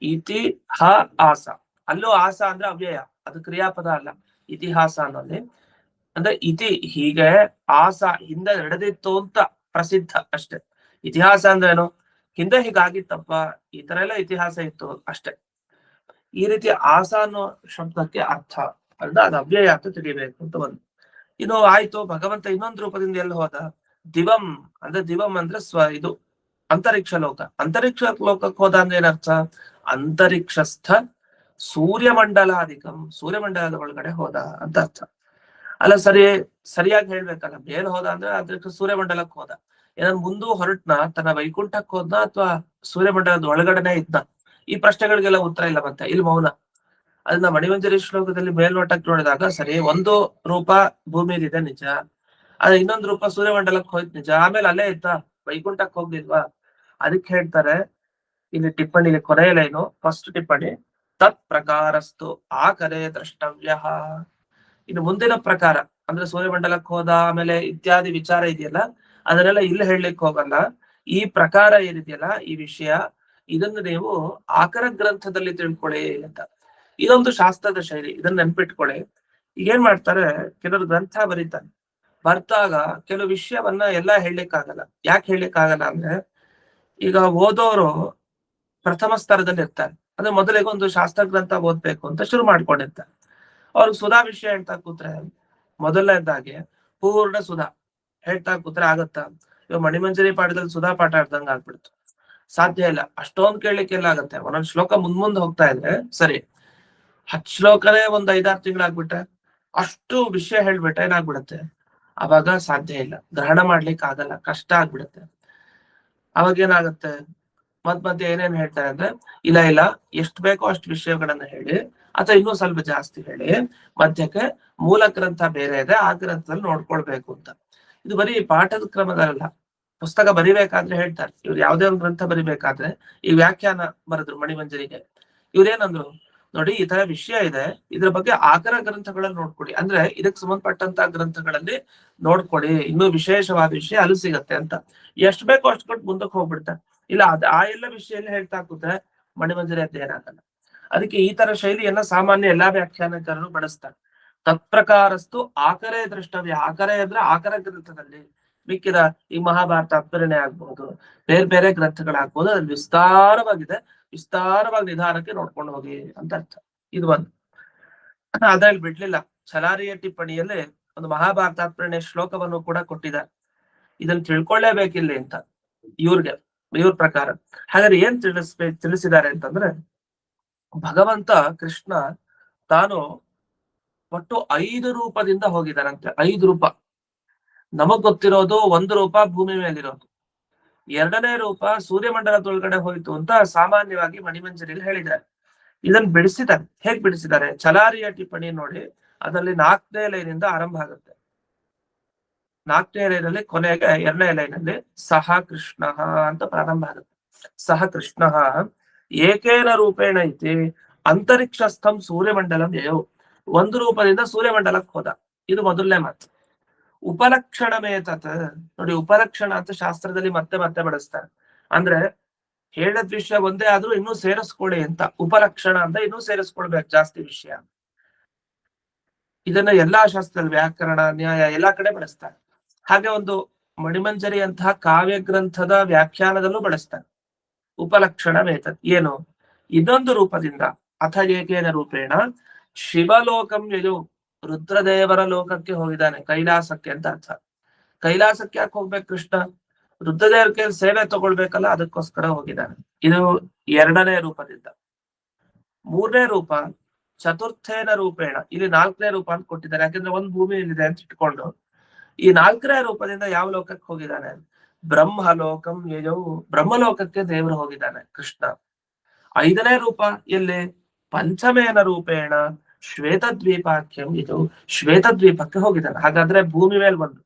ಇತಿ ಹ ಆಸ. ಅಲ್ಲೂ ಆಸ ಅಂದ್ರೆ ಅವ್ಯಯ, ಅದು ಕ್ರಿಯಾಪದ ಅಲ್ಲ. ಇತಿಹಾಸ ಅನ್ನೋದು ಅಂದ್ರೆ ಇತಿ ಹೀಗೆ, ಆಸ ಹಿಂದೆ ನಡೆದಿತ್ತು ಅಂತ ಪ್ರಸಿದ್ಧ ಅಷ್ಟೇ. ಇತಿಹಾಸ ಅಂದ್ರೆ ಏನು? ಹಿಂದೆ ಹೀಗಾಗಿತ್ತಪ್ಪ, ಈ ತರ ಎಲ್ಲ ಇತಿಹಾಸ ಇತ್ತು ಅಷ್ಟೇ. ಈ ರೀತಿ ಆಸ ಅನ್ನೋ ಶಬ್ದಕ್ಕೆ ಅರ್ಥ ಅಂದ್ರೆ ಅದು ಅವ್ಯಯ ಅಂತ ತಿಳಿಬೇಕು ಅಂತ ಒಂದು. ಇನ್ನು ಆಯ್ತು, ಭಗವಂತ ಇನ್ನೊಂದು ರೂಪದಿಂದ ಎಲ್ಲಿ ಹೋದ? ದಿವಂ ಅಂದ್ರೆ, ದಿವಂ ಅಂದ್ರೆ ಇದು ಅಂತರಿಕ್ಷ ಲೋಕ. ಅಂತರಿಕ್ಷ ಲೋಕಕ್ಕೆ ಹೋದ ಅಂದ್ರೆ ಏನರ್ಥ? ಅಂತರಿಕ್ಷಸ್ಥ ಸೂರ್ಯಮಂಡಲಾಧಿಕಂ, ಸೂರ್ಯಮಂಡಲದ ಒಳಗಡೆ ಹೋದ ಅಂತ ಅರ್ಥ. ಅಲ್ಲ, ಸರಿಯಾಗಿ ಹೇಳ್ಬೇಕಲ್ಲ. ಏನ್ ಹೋದ ಅಂದ್ರೆ ಅಂತರಿಕ್ಷ ಸೂರ್ಯಮಂಡಲಕ್ಕೆ ಹೋದ. ಏನಾದ್ರು ಮುಂದೂ ಹೊರಟ್ನ, ತನ್ನ ವೈಕುಂಠಕ್ಕೆ ಹೋದ್ನ ಅಥವಾ ಸೂರ್ಯಮಂಡಲದ ಒಳಗಡೆನೆ ಇದ್ನ? ಈ ಪ್ರಶ್ನೆಗಳಿಗೆಲ್ಲ ಉತ್ತರ ಇಲ್ಲ. ಮತ್ತೆ ಇಲ್ಲಿ ಮೌನ. ಅದನ್ನ ಮಣಿಮಂಜರಿ ಶ್ಲೋಕದಲ್ಲಿ ಮೇಲ್ನೋಟಕ್ಕೆ ನೋಡಿದಾಗ ಸರಿ, ಒಂದು ರೂಪ ಭೂಮಿಲಿದೆ ನಿಜ, ಆದ್ರೆ ಇನ್ನೊಂದು ರೂಪ ಸೂರ್ಯಮಂಡಲಕ್ಕೆ ಹೋಯ್ತು ನಿಜ, ಆಮೇಲೆ ಅಲ್ಲೇ ಇತ್ತ, ವೈಕುಂಠಕ್ಕೆ ಹೋಗ್ಲಿಲ್ವಾ? ಅದಕ್ಕೆ ಹೇಳ್ತಾರೆ ಇಲ್ಲಿ ಟಿಪ್ಪಣಿಲಿ ಕೊನೆಯ ಲೈನು, ಫಸ್ಟ್ ಟಿಪ್ಪಣಿ, ತತ್ ಪ್ರಕಾರಸ್ತು ಆಕರೆ ದ್ರಷ್ಟವ್ಯ. ಇನ್ನು ಮುಂದಿನ ಪ್ರಕಾರ ಅಂದ್ರೆ ಸೂರ್ಯಮಂಡಲಕ್ಕೆ ಹೋದ ಆಮೇಲೆ ಇತ್ಯಾದಿ ವಿಚಾರ ಇದೆಯಲ್ಲ, ಅದನ್ನೆಲ್ಲ ಇಲ್ಲಿ ಹೇಳಲಿಕ್ಕೆ ಹೋಗಲ್ಲ. ಈ ಪ್ರಕಾರ ಏನಿದೆಯಲ್ಲ, ಈ ವಿಷಯ, ಇದನ್ನು ನೀವು ಆಕರ ಗ್ರಂಥದಲ್ಲಿ ತಿಳ್ಕೊಳ್ಳಿ ಅಂತ. ಇದೊಂದು ಶಾಸ್ತ್ರದ ಶೈಲಿ, ಇದನ್ನ ನೆನ್ಪಿಟ್ಕೊಳ್ಳಿ. ಈಗ ಏನ್ ಮಾಡ್ತಾರೆ, ಕೆಲವರು ಗ್ರಂಥ ಬರೀತಾರೆ, ಬರ್ತಾಗ ಕೆಲವು ವಿಷಯವನ್ನ ಎಲ್ಲಾ ಹೇಳಲಿಕ್ಕಾಗಲ್ಲ. ಯಾಕೆ ಹೇಳಲಿಕ್ಕಾಗಲ್ಲ ಅಂದ್ರೆ, ಈಗ ಓದೋರು ಪ್ರಥಮ ಸ್ತರದಲ್ಲಿ ಇರ್ತಾರೆ. ಅಂದ್ರೆ ಮೊದಲಿಗೆ ಒಂದು ಶಾಸ್ತ್ರ ಗ್ರಂಥ ಓದ್ಬೇಕು ಅಂತ ಶುರು ಮಾಡ್ಕೊಂಡಿರ್ತಾರೆ. ಅವ್ರಿಗೆ ಸುಧಾ ವಿಷಯ ಹೇಳ್ತಾ ಕೂತ್ರೆ, ಮೊದಲನೇದಾಗಿ ಪೂರ್ಣ ಸುಧಾ ಹೇಳ್ತಾ ಕೂತ್ರೆ ಆಗತ್ತಾ? ಇವಾಗ ಮಣಿಮಂಜರಿ ಪಾಠದಲ್ಲಿ ಸುಧಾ ಪಾಠ ಆಡ್ದಂಗ ಆಗ್ಬಿಡ್ತು. ಸಾಧ್ಯ ಇಲ್ಲ. ಅಷ್ಟೊಂದು ಕೇಳಲಿಕ್ಕೆಲ್ಲ ಆಗತ್ತೆ. ಒಂದೊಂದು ಶ್ಲೋಕ ಮುಂದ್ ಹೋಗ್ತಾ ಇದ್ರೆ ಸರಿ, 10 ಶ್ಲೋಕನೇ ಒಂದ್ 5-6 ತಿಂಗಳಾಗ್ಬಿಟ್ರೆ, ಅಷ್ಟು ವಿಷಯ ಹೇಳ್ಬಿಟ್ರೆ ಏನಾಗ್ಬಿಡತ್ತೆ? ಅವಾಗ ಸಾಧ್ಯ ಇಲ್ಲ, ಗ್ರಹಣ ಮಾಡ್ಲಿಕ್ಕೆ ಆಗಲ್ಲ, ಕಷ್ಟ ಆಗ್ಬಿಡುತ್ತೆ. ಅವಾಗ ಏನಾಗುತ್ತೆ, ಮಧ್ಯೆ ಏನೇನ್ ಹೇಳ್ತಾರೆ ಅಂದ್ರೆ, ಇಲ್ಲ ಎಷ್ಟು ಬೇಕೋ ಅಷ್ಟು ವಿಷಯಗಳನ್ನ ಹೇಳಿ, ಅಥವಾ ಇನ್ನೂ ಸ್ವಲ್ಪ ಜಾಸ್ತಿ ಹೇಳಿ, ಮಧ್ಯಕ್ಕೆ ಮೂಲ ಗ್ರಂಥ ಬೇರೆ ಇದೆ, ಆ ಗ್ರಂಥದಲ್ಲಿ ನೋಡ್ಕೊಳ್ಬೇಕು ಅಂತ. ಇದು ಬರೀ ಪಾಠದ ಕ್ರಮದಲ್ಲ, ಪುಸ್ತಕ ಬರಿಬೇಕಾದ್ರೆ ಹೇಳ್ತಾರೆ. ಇವ್ರು ಯಾವ್ದೇ ಒಂದು ಗ್ರಂಥ ಬರಿಬೇಕಾದ್ರೆ ಈ ವ್ಯಾಖ್ಯಾನ ಬರೆದ್ರು ಮಣಿಮಂಜರಿಗೆ. ಇವ್ರೇನಂದ್ರು, ನೋಡಿ ಈ ತರ ವಿಷಯ ಇದೆ, ಇದ್ರ ಬಗ್ಗೆ ಆಗರ ಗ್ರಂಥಗಳಲ್ಲಿ ನೋಡ್ಕೊಡಿ, ಅಂದ್ರೆ ಇದಕ್ಕೆ ಸಂಬಂಧಪಟ್ಟಂತ ಗ್ರಂಥಗಳಲ್ಲಿ ನೋಡ್ಕೊಡಿ, ಇನ್ನೂ ವಿಶೇಷವಾದ ವಿಷಯ ಅಲ್ಲಿ ಸಿಗತ್ತೆ ಅಂತ. ಎಷ್ಟು ಬೇಕೋ ಅಷ್ಟು ಕೊಟ್ಟು ಮುಂದಕ್ಕೆ ಹೋಗ್ಬಿಡ್ತಾರೆ. ಇಲ್ಲ ಆ ಎಲ್ಲ ವಿಷಯ ಎಲ್ಲ ಹೇಳ್ತಾ ಕೂತ್ರೆ ಮಣಿಮಂಜರಿ ಅಂತ ಏನಾಗಲ್ಲ. ಅದಕ್ಕೆ ಈ ತರ ಶೈಲಿಯನ್ನ ಸಾಮಾನ್ಯ ಎಲ್ಲಾ ವ್ಯಾಖ್ಯಾನಕಾರರು ಬಳಸ್ತಾರೆ. ತತ್ಪ್ರಕಾರಸ್ತು ಆಕರೇ ದ್ರಷ್ಟವ್ಯ. ಆಕರೇ ಅಂದ್ರೆ ಆಕರ ಗ್ರಂಥದಲ್ಲಿ, ಮಿಕ್ಕಿದ ಈ ಮಹಾಭಾರತ ಅಪ್ಪರಣೆ ಆಗ್ಬಹುದು, ಬೇರೆ ಬೇರೆ ಗ್ರಂಥಗಳಾಗ್ಬೋದು, ಅದ್ರಲ್ಲಿ ವಿಸ್ತಾರವಾಗಿದೆ, ವಿಸ್ತಾರವಾಗಿ ನಿಧಾನಕ್ಕೆ ನೋಡ್ಕೊಂಡು ಹೋಗಿ ಅಂತ ಅರ್ಥ. ಇದು ಒಂದು. ಅದ್ರಲ್ಲಿ ಬಿಡ್ಲಿಲ್ಲ, ಛಲಾರಿಯ ಟಿಪ್ಪಣಿಯಲ್ಲಿ ಒಂದು ಮಹಾಭಾರತ ತಾತ್ಪರ್ಯ ಶ್ಲೋಕವನ್ನು ಕೂಡ ಕೊಟ್ಟಿದ್ದಾರೆ. ಇದನ್ನ ತಿಳ್ಕೊಳ್ಳೇಬೇಕಿಲ್ಲಿ ಅಂತ ಇವ್ರ ಪ್ರಕಾರ. ಹಾಗಾದ್ರೆ ಏನ್ ತಿಳಿಸಿದ್ದಾರೆ ಅಂತಂದ್ರೆ, ಭಗವಂತ ಕೃಷ್ಣ ತಾನು ಒಟ್ಟು 5 ರೂಪದಿಂದ ಹೋಗಿದ್ದಾರಂತೆ. 5 ರೂಪ. ನಮಗ್ ಗೊತ್ತಿರೋದು 1 ರೂಪ ಭೂಮಿ ಮೇಲಿರೋದು, 2ನೇ ರೂಪ ಸೂರ್ಯಮಂಡಲದೊಳಗಡೆ ಹೋಯ್ತು ಅಂತ ಸಾಮಾನ್ಯವಾಗಿ ಮಣಿಮಂಜರಿಯಲ್ಲಿ ಹೇಳಿದ್ದಾರೆ. ಇದನ್ನ ಬಿಡಿಸಿದ್ದಾರೆ. ಹೇಗ್ ಬಿಡಿಸಿದ್ದಾರೆ? ಛಲಾರಿಯ ಟಿಪ್ಪಣಿ ನೋಡಿ, ಅದರಲ್ಲಿ 4ನೇ ಲೈನಿಂದ ಆರಂಭ ಆಗುತ್ತೆ. 4ನೇ ಲೈನಲ್ಲಿ ಕೊನೆಗೆ 2ನೇ ಲೈನಲ್ಲಿ ಸಹ ಕೃಷ್ಣ ಅಂತ ಪ್ರಾರಂಭ ಆಗುತ್ತೆ. ಸಹ ಕೃಷ್ಣ ಏಕೇನ ರೂಪೇಣ ಐತಿ ಅಂತರಿಕ್ಷಸ್ಥಂ ಸೂರ್ಯಮಂಡಲಂ ಯಯೌ. 1 ರೂಪದಿಂದ ಸೂರ್ಯಮಂಡಲಕ್ಕೆ ಹೋದ. ಇದು ಮೊದಲನೇ ಮಾತು. ಉಪಲಕ್ಷಣಮೇತತ್ ನೋಡಿ, ಉಪಲಕ್ಷಣ ಅಂತ ಶಾಸ್ತ್ರದಲ್ಲಿ ಮತ್ತೆ ಮತ್ತೆ ಬಳಸ್ತಾರೆ. ಅಂದ್ರೆ ಹೇಳಿದ ವಿಷಯ ಒಂದೇ ಆದ್ರೂ ಇನ್ನೂ ಸೇರಿಸ್ಕೊಳ್ಳಿ ಅಂತ. ಉಪಲಕ್ಷಣ ಅಂತ ಇನ್ನೂ ಸೇರಿಸ್ಕೊಳ್ಬೇಕು ಜಾಸ್ತಿ ವಿಷಯ. ಇದನ್ನ ಎಲ್ಲಾ ಶಾಸ್ತ್ರದಲ್ಲಿ ವ್ಯಾಕರಣ, ನ್ಯಾಯ ಎಲ್ಲಾ ಕಡೆ ಬಳಸ್ತಾರೆ. ಹಾಗೆ ಒಂದು ಮಣಿಮಂಜರಿ ಅಂತಹ ಕಾವ್ಯ ಗ್ರಂಥದ ವ್ಯಾಖ್ಯಾನದಲ್ಲೂ ಬಳಸ್ತಾರೆ ಉಪಲಕ್ಷಣ ಮೇತತ್. ಏನು? ಇದೊಂದು ರೂಪದಿಂದ ಅಥ ಏಕೇನ ರೂಪೇಣ ಶಿವಲೋಕಂ ಯಯೌ, ರುದ್ರದೇವರ ಲೋಕಕ್ಕೆ ಹೋಗಿದ್ದಾನೆ, ಕೈಲಾಸಕ್ಕೆ ಅಂತ ಅರ್ಥ. ಕೈಲಾಸಕ್ಕೆ ಯಾಕೆ ಹೋಗ್ಬೇಕು ಕೃಷ್ಣ? ರುದ್ರದೇವರ ಕೈಯಲ್ಲಿ ಸೇವೆ ತಗೊಳ್ಬೇಕಲ್ಲ, ಅದಕ್ಕೋಸ್ಕರ ಹೋಗಿದ್ದಾನೆ. ಇದು 2ನೇ ರೂಪದಿಂದ. 3ನೇ ರೂಪ ಚತುರ್ಥೇನ ರೂಪೇಣ, ಇಲ್ಲಿ 4ನೇ ರೂಪ ಅಂತ ಕೊಟ್ಟಿದ್ದಾರೆ. ಯಾಕಂದ್ರೆ ಒಂದು ಭೂಮಿಯಲ್ಲಿದೆ ಅಂತ ಇಟ್ಕೊಂಡು, ಈ 4ನೇ ರೂಪದಿಂದ ಯಾವ ಲೋಕಕ್ಕೆ ಹೋಗಿದ್ದಾನೆ? ಬ್ರಹ್ಮಲೋಕಂ ಯಯೌ, ಬ್ರಹ್ಮಲೋಕಕ್ಕೆ ದೇವರು ಹೋಗಿದ್ದಾನೆ ಕೃಷ್ಣ. 5ನೇ ರೂಪ ಎಲ್ಲಿ? ಪಂಚಮೇನ ರೂಪೇಣ ಶ್ವೇತದ್ವೀಪಾಖ್ಯಂ ಇದು, ಶ್ವೇತದ್ವೀಪಕ್ಕೆ ಹೋಗಿದ್ದಾನೆ. ಹಾಗಾದ್ರೆ ಭೂಮಿ ಮೇಲೆ ಒಂದು,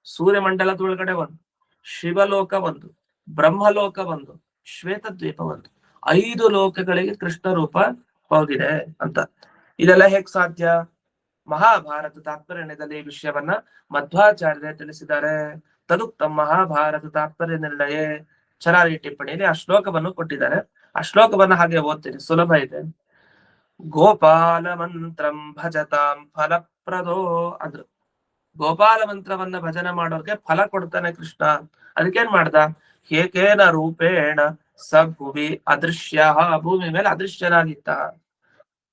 ಸೂರ್ಯಮಂಡಲದೊಳಗಡೆ ಒಂದು, ಶಿವಲೋಕ ಒಂದು, ಬ್ರಹ್ಮಲೋಕ ಒಂದು, ಶ್ವೇತದ್ವೀಪ ಒಂದು, 5 ಲೋಕಗಳಿಗೆ ಕೃಷ್ಣ ರೂಪ ಹೋಗಿದೆ ಅಂತ. ಇದೆಲ್ಲ ಹೇಗ್ ಸಾಧ್ಯ? ಮಹಾಭಾರತ ತಾತ್ಪರ್ಯದಲ್ಲಿ ಈ ವಿಷಯವನ್ನ ಮಧ್ವಾಚಾರ್ಯ ತಿಳಿಸಿದ್ದಾರೆ. ತದುಕ್ತಂ ಮಹಾಭಾರತ ತಾತ್ಪರ್ಯ ನಿರ್ಣಯ ಛಲಾರಿ ಟಿಪ್ಪಣಿಯಲ್ಲಿ ಆ ಶ್ಲೋಕವನ್ನು ಕೊಟ್ಟಿದ್ದಾರೆ. ಆ ಶ್ಲೋಕವನ್ನ ಹಾಗೆ ಓದ್ತೀನಿ, ಸುಲಭ ಇದೆ. ಗೋಪಾಲ ಮಂತ್ರಂ ಭಜತಾಂ ಫಲಪ್ರದೋ ಅಂದ್ರು. ಗೋಪಾಲ ಮಂತ್ರವನ್ನ ಭಜನೆ ಮಾಡೋರ್ಗೆ ಫಲ ಕೊಡ್ತಾನೆ ಕೃಷ್ಣ. ಅದಕ್ಕೇನ್ ಮಾಡ್ದ? ಏಕೇನ ರೂಪೇಣ ಸ ಭುವಿ ಅದೃಶ್ಯ, ಭೂಮಿ ಮೇಲೆ ಅದೃಶ್ಯನಾಗಿತ್ತ.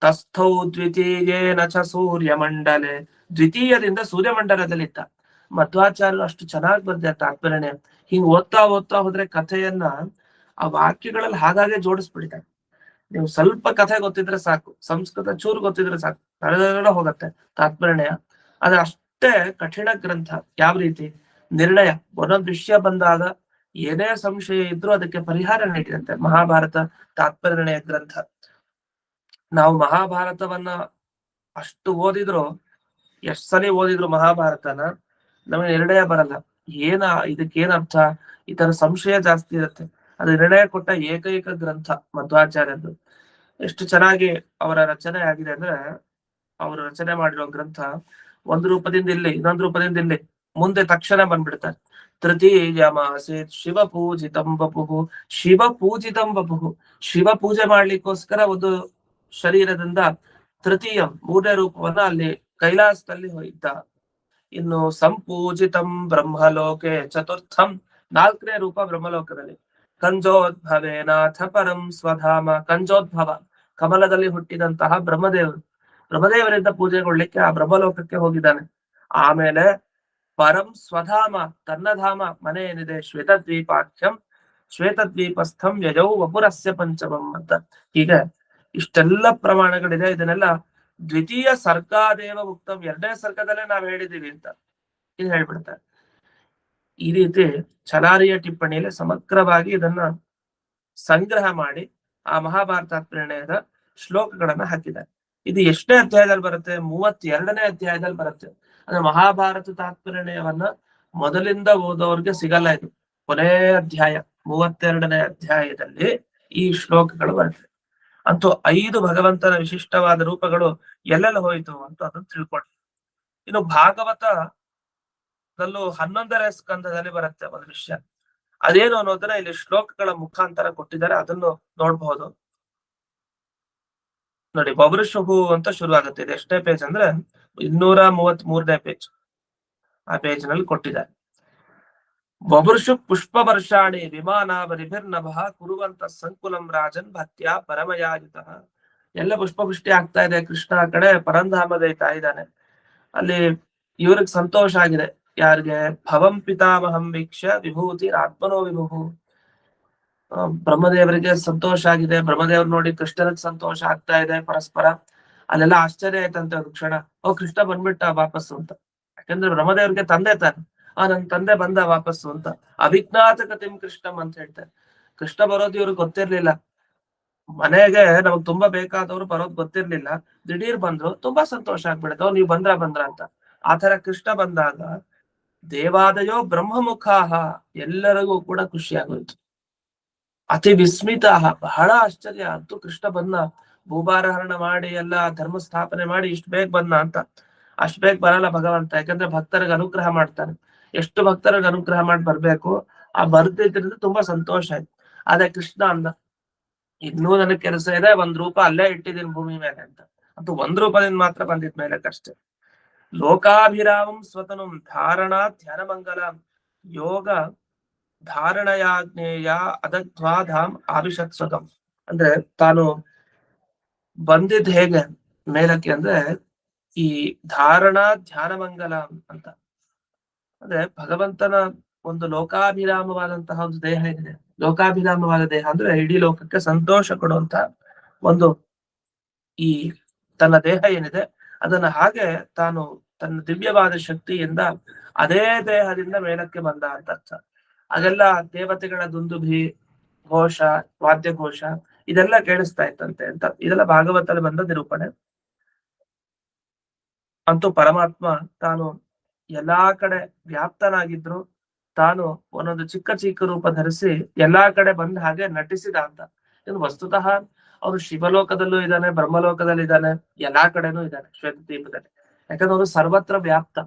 ತಸ್ಥೌ ದ್ವಿತೀಯೇನ ಚ ಸೂರ್ಯಮಂಡಲೆ, ದ್ವಿತೀಯದಿಂದ ಸೂರ್ಯಮಂಡಲದಲ್ಲಿದ್ದ. ಮಧ್ವಾಚಾರ್ಯರು ಅಷ್ಟು ಚೆನ್ನಾಗಿ ಬರ್ತಾರೆ ತಾತ್ಪರ್ಯ. ಹಿಂಗ್ ಓದ್ತಾ ಹೋದ್ರೆ ಕಥೆಯನ್ನ ಆ ವಾಕ್ಯಗಳಲ್ಲಿ ಹಾಗಾಗಿ ಜೋಡಿಸ್ಬಿಡ್ತಾರೆ. ನೀವು ಸ್ವಲ್ಪ ಕಥೆ ಗೊತ್ತಿದ್ರೆ ಸಾಕು, ಸಂಸ್ಕೃತ ಚೂರು ಗೊತ್ತಿದ್ರೆ ಸಾಕು, ತಡೆದ ಹೋಗತ್ತೆ ತಾತ್ಪರ್ಯ. ಅದು ಅಷ್ಟೇ ಕಠಿಣ ಗ್ರಂಥ. ಯಾವ ರೀತಿ? ನಿರ್ಣಯ. ಒಂದೊಂದು ವಿಷಯ ಬಂದಾಗ ಏನೇ ಸಂಶಯ ಇದ್ರೂ ಅದಕ್ಕೆ ಪರಿಹಾರ ನೀಡಿದಂತೆ ಮಹಾಭಾರತ ತಾತ್ಪರ್ಯ ನಿರ್ಣಯ ಗ್ರಂಥ. ನಾವು ಮಹಾಭಾರತವನ್ನ ಅಷ್ಟು ಓದಿದ್ರು, ಎಷ್ಟ್ ಸಲ ಓದಿದ್ರು ಮಹಾಭಾರತನ, ನಮಗೆ ನಿರ್ಣಯ ಬರಲ್ಲ. ಇದಕ್ಕೇನ್ ಅರ್ಥ? ಈ ತರ ಸಂಶಯ ಜಾಸ್ತಿ ಇರುತ್ತೆ. ಅದು ನಿರ್ಣಯ ಕೊಟ್ಟ ಏಕೈಕ ಗ್ರಂಥ ಮಧ್ವಾಚಾರ್ಯದ್ದು. ಎಷ್ಟು ಚೆನ್ನಾಗಿ ಅವರ ರಚನೆ ಆಗಿದೆ ಅಂದ್ರೆ, ಅವರು ರಚನೆ ಮಾಡಿರೋ ಗ್ರಂಥ ಒಂದು ರೂಪದಿಂದ ಇಲ್ಲಿ, ಇನ್ನೊಂದು ರೂಪದಿಂದ ಇಲ್ಲಿ, ಮುಂದೆ ತಕ್ಷಣ ಬಂದ್ಬಿಡ್ತಾರೆ. ತೃತೀಯ ಮಾಸೆ ಶಿವ ಪೂಜಿತಂ ವಪುಃ, ಶಿವ ಪೂಜಿತಂ ವಪುಃ, ಶಿವ ಪೂಜೆ ಮಾಡ್ಲಿಕ್ಕೋಸ್ಕರ ಒಂದು ಶರೀರದಿಂದ ತೃತೀಯ 3ನೇ ರೂಪವನ್ನ ಅಲ್ಲಿ ಕೈಲಾಸದಲ್ಲಿ ಹೋಯ್ತ. ಇನ್ನು ಸಂಪೂಜಿತಂ ಬ್ರಹ್ಮಲೋಕೆ ಚತುರ್ಥಂ, 4ನೇ ರೂಪ ಬ್ರಹ್ಮಲೋಕದಲ್ಲಿ. ಕಂಜೋದ್ಭವೇನಾಥ ಪರಂ ಸ್ವಧಾಮ, ಕಂಜೋದ್ಭವ ಕಮಲದಲ್ಲಿ ಹುಟ್ಟಿದಂತಹ ಬ್ರಹ್ಮದೇವರಿಂದ ಪೂಜೆಗೊಳ್ಳಿಕ್ಕೆ ಆ ಬ್ರಹ್ಮಲೋಕಕ್ಕೆ ಹೋಗಿದ್ದಾನೆ. ಆಮೇಲೆ ಪರಂ ಸ್ವಧಾಮ, ತನ್ನ ಧಾಮ ಮನೆ ಏನಿದೆ, ಶ್ವೇತದ್ವೀಪಾಖ್ಯಂ ಶ್ವೇತದ್ವೀಪಸ್ಥಂ ಯಯೌ ವಪುರಸ್ಯ ಪಂಚಮಂ ಅಂತ. ಹೀಗೆ ಇಷ್ಟೆಲ್ಲ ಪ್ರಮಾಣಗಳಿದೆ. ಇದನ್ನೆಲ್ಲ ದ್ವಿತೀಯ ಸರ್ಗಾದೇವ ಉಕ್ತಂ, 2ನೇ ಸರ್ಗದಲ್ಲೇ ನಾವ್ ಹೇಳಿದೀವಿ ಅಂತ. ಇದು ಹೇಳ್ಬಿಡ್ತಾರೆ. ಈ ರೀತಿ ಛಲಾರಿಯ ಟಿಪ್ಪಣಿಯಲ್ಲಿ ಸಮಗ್ರವಾಗಿ ಇದನ್ನ ಸಂಗ್ರಹ ಮಾಡಿ ಆ ಮಹಾಭಾರತ ತಾತ್ಪರ್ಯದ ಶ್ಲೋಕಗಳನ್ನ ಹಾಕಿದ್ದಾರೆ. ಇದು ಎಷ್ಟನೇ ಅಧ್ಯಾಯದಲ್ಲಿ ಬರುತ್ತೆ? 32ನೇ ಅಧ್ಯಾಯದಲ್ಲಿ ಬರುತ್ತೆ. ಅಂದ್ರೆ ಮಹಾಭಾರತ ತಾತ್ಪರ್ಯವನ್ನ ಮೊದಲಿಂದ ಓದೋರ್ಗೆ ಸಿಗಲ್ಲ ಇದು. ಕೊನೆ ಅಧ್ಯಾಯ 32ನೇ ಅಧ್ಯಾಯದಲ್ಲಿ ಈ ಶ್ಲೋಕಗಳು ಬರುತ್ತೆ. ಅಂತೂ 5 ಭಗವಂತನ ವಿಶಿಷ್ಟವಾದ ರೂಪಗಳು ಎಲ್ಲೆಲ್ಲ ಹೋಯಿತು ಅಂತ ಅದನ್ನು ತಿಳ್ಕೊಂಡು, ಇನ್ನು ಭಾಗವತದಲ್ಲೂ 11ನೇ ಸ್ಕಂದದಲ್ಲಿ ಬರುತ್ತೆ ಒಂದು ವಿಷಯ. ಅದೇನು ಅನ್ನೋದನ್ನ ಇಲ್ಲಿ ಶ್ಲೋಕಗಳ ಮುಖಾಂತರ ಕೊಟ್ಟಿದ್ದಾರೆ, ಅದನ್ನು ನೋಡ್ಬಹುದು ನೋಡಿ. ಬಬೃಷುಹು ಅಂತ ಶುರು ಆಗುತ್ತೆ. ಇದು ಎಷ್ಟೇ ಪೇಜ್ ಅಂದ್ರೆ 233ನೇ ಪೇಜ್. ಆ ಪೇಜ್ ನಲ್ಲಿ ಕೊಟ್ಟಿದ್ದಾರೆ. ಬಬೃಷು ಪುಷ್ಪ ವರ್ಷಾಣಿ ವಿಮಾನಾವರಿಭಿರ್ನಭಃ ಕುರುವಂತ ಸಂಕುಲಂ ರಾಜನ್ ಭಕ್ತ್ಯ ಪರಮಯಾಜಿತ. ಎಲ್ಲ ಪುಷ್ಪವೃಷ್ಟಿ ಆಗ್ತಾ ಇದೆ, ಕೃಷ್ಣ ಆ ಕಡೆ ಪರಂಧಾಮದೈತಾ ಇದ್ದಾನೆ. ಅಲ್ಲಿ ಇವ್ರಿಗೆ ಸಂತೋಷ ಆಗಿದೆ. ಯಾರಿಗೆ? ಭವಂ ಪಿತಾಮಹಂ ವೀಕ್ಷ್ಯ ವಿಭೂತಿ ಆತ್ಮನೋ ವಿಭು. ಬ್ರಹ್ಮದೇವರಿಗೆ ಸಂತೋಷ ಆಗಿದೆ. ಬ್ರಹ್ಮದೇವ್ರು ನೋಡಿ ಕೃಷ್ಣನಿಗೆ ಸಂತೋಷ ಆಗ್ತಾ ಇದೆ ಪರಸ್ಪರ. ಅಲ್ಲೆಲ್ಲ ಆಶ್ಚರ್ಯ ಆಯ್ತಂತೆ ಒಂದು ಕ್ಷಣ. ಕೃಷ್ಣ ಬಂದ್ಬಿಟ್ಟ ವಾಪಸ್ಸು ಅಂತ. ಯಾಕಂದ್ರೆ ಬ್ರಹ್ಮದೇವ್ರಿಗೆ ತಂದೆ ತಾನೆ. ನನ್ ತಂದೆ ಬಂದ ವಾಪಸ್ಸು ಅಂತ. ಅವಿಜ್ಞಾತ ಕತಿಂ ಕೃಷ್ಣಂ ಅಂತ ಹೇಳ್ತಾರೆ. ಕೃಷ್ಣ ಬರೋದು ಇವ್ರಿಗೆ ಗೊತ್ತಿರ್ಲಿಲ್ಲ. ಮನೆಗೆ ನಮಗ್ ತುಂಬಾ ಬೇಕಾದವ್ರು ಬರೋದ್ ಗೊತ್ತಿರ್ಲಿಲ್ಲ. ದಿಢೀರ್ ಬಂದ್ರು, ತುಂಬಾ ಸಂತೋಷ ಆಗ್ಬಿಡುತ್ತೆ. ನೀವು ಬಂದ್ರ ಅಂತ. ಆತರ ಕೃಷ್ಣ ಬಂದಾಗ ದೇವಾದಯೋ ಬ್ರಹ್ಮಮುಖಾಹ, ಎಲ್ಲರಿಗೂ ಕೂಡ ಖುಷಿ ಆಗೋಯ್ತು. ಅತಿ ವಿಸ್ಮಿತ, ಬಹಳ ಆಶ್ಚರ್ಯ. ಅಂತೂ ಕೃಷ್ಣ ಬಂದ, ಭೂಭಾರಹರಣ ಮಾಡಿ ಎಲ್ಲ ಧರ್ಮ ಸ್ಥಾಪನೆ ಮಾಡಿ ಇಷ್ಟು ಬೇಗ ಬಂದ ಅಂತ. ಅಷ್ಟು ಬೇಗ ಬರಲ್ಲ ಭಗವಂತ, ಯಾಕಂದ್ರೆ ಭಕ್ತರಿಗೆ ಅನುಗ್ರಹ ಮಾಡ್ತಾನೆ. ಎಷ್ಟು ಭಕ್ತರಿಗೆ ಅನುಗ್ರಹ ಮಾಡಿ ಬರ್ಬೇಕು, ಆ ಬರ್ದಿದ್ರಿಂದ ತುಂಬಾ ಸಂತೋಷ ಆಯ್ತು. ಆದ್ರೆ ಕೃಷ್ಣ ಅಂದ, ಇನ್ನೂ ನನಗೆ ಕೆಲಸ ಇದೆ, ಒಂದ್ ರೂಪ ಅಲ್ಲೇ ಇಟ್ಟಿದ್ದೀನಿ ಭೂಮಿ ಮೇಲೆ ಅಂತ. ಅಂತೂ ಒಂದ್ ರೂಪದಿಂದ ಮಾತ್ರ ಬಂದಿದ್ ಮೇಲೆ ಕಷ್ಟ. ಲೋಕಾಭಿರಾಮಂ ಸ್ವತನಂ ಧಾರಣಾ ಧ್ಯಾನ ಮಂಗಲ ಯೋಗ ಧಾರಣಯಾಜ್ಞೇಯ ಅದಧ್ವಾಧಾಂ ಆವಿಷತ್ಸಗಂ. ಅಂದ್ರೆ ತಾನು ಬಂದಿದ್ ಹೇಗೆ ಮೇಲಕ್ಕೆ ಅಂದ್ರೆ ಈ ಧಾರಣಾ ಧ್ಯಾನ ಮಂಗಲ ಅಂತ. ಅಂದ್ರೆ ಭಗವಂತನ ಒಂದು ಲೋಕಾಭಿರಾಮವಾದಂತಹ ಒಂದು ದೇಹ ಇದೆ. ಲೋಕಾಭಿರಾಮವಾದ ದೇಹ ಅಂದ್ರೆ ಇಡೀ ಲೋಕಕ್ಕೆ ಸಂತೋಷ ಕೊಡುವಂತ ಒಂದು ಈ ತನ್ನ ದೇಹ ಏನಿದೆ ಅದನ್ನ ಹಾಗೆ ತಾನು ತನ್ನ ದಿವ್ಯವಾದ ಶಕ್ತಿಯಿಂದ ಅದೇ ದೇಹದಿಂದ ಮೇಲಕ್ಕೆ ಬಂದ ಅಂತ ಅರ್ಥ. ಅದೆಲ್ಲ ದೇವತೆಗಳ ದುಂದುಭಿ ಘೋಷ, ವಾದ್ಯ ಘೋಷ ಇದೆಲ್ಲ ಕೇಳಿಸ್ತಾ ಇತ್ತಂತೆ ಅಂತ. ಇದೆಲ್ಲ ಭಾಗವತದಲ್ಲಿ ಬಂದ ನಿರೂಪಣೆ. ಅಂತೂ ಪರಮಾತ್ಮ ತಾನು ಎಲ್ಲಾ ಕಡೆ ವ್ಯಾಪ್ತನಾಗಿದ್ರು, ತಾನು ಒಂದೊಂದು ಚಿಕ್ಕ ಚಿಕ್ಕ ರೂಪ ಧರಿಸಿ ಎಲ್ಲಾ ಕಡೆ ಬಂದ ಹಾಗೆ ನಟಿಸಿದ ಅಂತ. ಇನ್ನು ವಸ್ತುತಃ ಅವನು ಶಿವಲೋಕದಲ್ಲೂ ಇದ್ದಾನೆ, ಬ್ರಹ್ಮಲೋಕದಲ್ಲಿ ಇದ್ದಾನೆ, ಎಲ್ಲಾ ಕಡೆನೂ ಇದ್ದಾನೆ ಶ್ವೇತದ್ವೀಪದಲ್ಲಿ. ಯಾಕಂದ್ರೆ ಅವನು ಸರ್ವತ್ರ ವ್ಯಾಪ್ತ.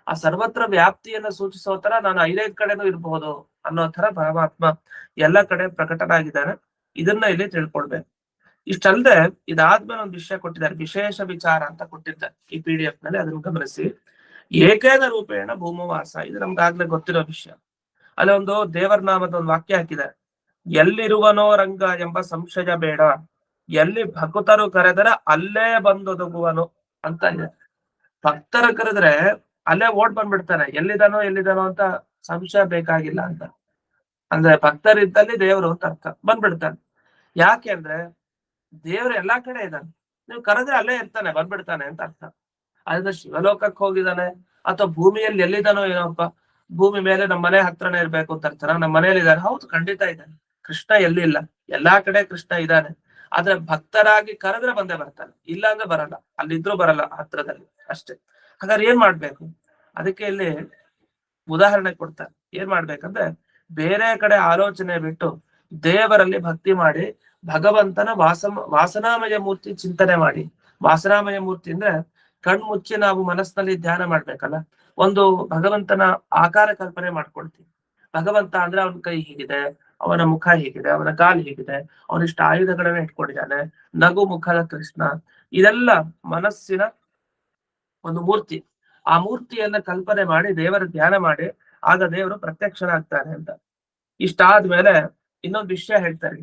ಆ ಸರ್ವತ್ರ ವ್ಯಾಪ್ತಿಯನ್ನ ಸೂಚಿಸೋ ತರ ನಾನು 5 ಕಡೆನೂ ಇರಬಹುದು ಅನ್ನೋ ತರ ಪರಮಾತ್ಮ ಎಲ್ಲ ಕಡೆ ಪ್ರಕಟನಾಗಿದ್ದಾನೆ. ಇದನ್ನ ಇಲ್ಲಿ ತಿಳ್ಕೊಳ್ಬೇಕು. ಇಷ್ಟಲ್ಲದೆ ಇದಾದ್ಮೇಲೆ ಒಂದು ವಿಷಯ ಕೊಟ್ಟಿದ್ದಾರೆ, ವಿಶೇಷ ವಿಚಾರ ಅಂತ ಕೊಟ್ಟಿದ್ದಾರೆ ಈ PDF ನಲ್ಲಿ. ಅದನ್ನು ಗಮನಿಸಿ. ಏಕೇನ ರೂಪೇಣ ಭೂಮವಾಸ, ಇದು ನಮ್ಗಾಗ್ಲೇ ಗೊತ್ತಿರೋ ವಿಷಯ. ಅಲ್ಲಿ ಒಂದು ದೇವರ ನಾಮದ ಒಂದು ವಾಕ್ಯ ಹಾಕಿದ್ದಾರೆ. ಎಲ್ಲಿರುವನೋ ರಂಗ ಎಂಬ ಸಂಶಯ ಬೇಡ, ಎಲ್ಲಿ ಭಕ್ತರು ಕರೆದರೆ ಅಲ್ಲೇ ಬಂದೊದಗುವನು ಅಂತ ಇದೆ. ಭಕ್ತರು ಕರೆದ್ರೆ ಅಲ್ಲೇ ಓಡ್ ಬಂದ್ಬಿಡ್ತಾನೆ. ಎಲ್ಲಿದಾನೋ ಅಂತ ಸಂಶಯ ಬೇಕಾಗಿಲ್ಲ ಅಂತ. ಅಂದ್ರೆ ಭಕ್ತರಿದ್ದಲ್ಲಿ ದೇವರು ಅಂತ ಅರ್ಥ. ಬಂದ್ಬಿಡ್ತಾನೆ. ಯಾಕೆ ಅಂದ್ರೆ ದೇವ್ರು ಎಲ್ಲಾ ಕಡೆ ಇದ್ದಾನೆ. ನೀವು ಕರೆದ್ರೆ ಅಲ್ಲೇ ಇರ್ತಾನೆ, ಬಂದ್ಬಿಡ್ತಾನೆ ಅಂತ ಅರ್ಥ. ಆದ್ರೆ ಶಿವಲೋಕಕ್ಕೆ ಹೋಗಿದ್ದಾನೆ ಅಥವಾ ಭೂಮಿಯಲ್ಲಿ ಎಲ್ಲಿದ್ದಾನೋ ಏನೋಪ್ಪ, ಭೂಮಿ ಮೇಲೆ ನಮ್ಮ ಮನೆ ಹತ್ರನೇ ಇರ್ಬೇಕು ಅಂತ ಅರ್ಥ. ನಮ್ಮ ಮನೆಯಲ್ಲಿ ಇದ್ದಾನೆ, ಹೌದು ಖಂಡಿತ ಇದ್ದಾನೆ. ಕೃಷ್ಣ ಎಲ್ಲಿಲ್ಲ, ಎಲ್ಲಾ ಕಡೆ ಕೃಷ್ಣ ಇದ್ದಾನೆ. ಆದ್ರೆ ಭಕ್ತರಾಗಿ ಕರೆದ್ರೆ ಬಂದೇ ಬರ್ತಾನೆ, ಇಲ್ಲ ಅಂದ್ರೆ ಬರಲ್ಲ. ಅಲ್ಲಿದ್ರು ಬರಲ್ಲ ಹತ್ರದಲ್ಲಿ ಅಷ್ಟೇ. ಹಾಗಾದ್ರೆ ಏನ್ ಮಾಡ್ಬೇಕು? ಅದಕ್ಕೆ ಇಲ್ಲಿ ಉದಾಹರಣೆ ಕೊಡ್ತಾರೆ. ಏನ್ ಮಾಡ್ಬೇಕಂದ್ರೆ ಬೇರೆ ಕಡೆ ಆಲೋಚನೆ ಬಿಟ್ಟು ದೇವರಲ್ಲಿ ಭಕ್ತಿ ಮಾಡಿ ಭಗವಂತನ ವಾಸನಾಮಯ ಮೂರ್ತಿ ಚಿಂತನೆ ಮಾಡಿ. ವಾಸನಾಮಯ ಮೂರ್ತಿ ಅಂದ್ರೆ ಕಣ್ಮುಚ್ಚಿ ನಾವು ಮನಸ್ಸಿನಲ್ಲಿ ಧ್ಯಾನ ಮಾಡ್ಬೇಕಲ್ಲ. ಒಂದು ಭಗವಂತನ ಆಕಾರ ಕಲ್ಪನೆ ಮಾಡ್ಕೊಳ್ತೀವಿ. ಭಗವಂತ ಅಂದ್ರೆ ಅವನ ಕೈ ಹೀಗಿದೆ, ಅವನ ಮುಖ ಹೀಗಿದೆ, ಅವನ ಕಾಲು ಹೀಗಿದೆ, ಅವನಿಷ್ಟು ಆಯುಧಗಳನ್ನ ಇಟ್ಕೊಂಡಿದ್ದಾನೆ, ನಗು ಮುಖದ ಕೃಷ್ಣ. ಇದೆಲ್ಲ ಮನಸ್ಸಿನ ಒಂದು ಮೂರ್ತಿ. ಆ ಮೂರ್ತಿಯನ್ನ ಕಲ್ಪನೆ ಮಾಡಿ ದೇವರ ಧ್ಯಾನ ಮಾಡಿ, ಆಗ ದೇವರು ಪ್ರತ್ಯಕ್ಷನಾಗ್ತಾನೆ ಅಂತ. ಇಷ್ಟಾದ್ಮೇಲೆ ಇನ್ನೊಂದು ವಿಷಯ ಹೇಳ್ತಾರೆ.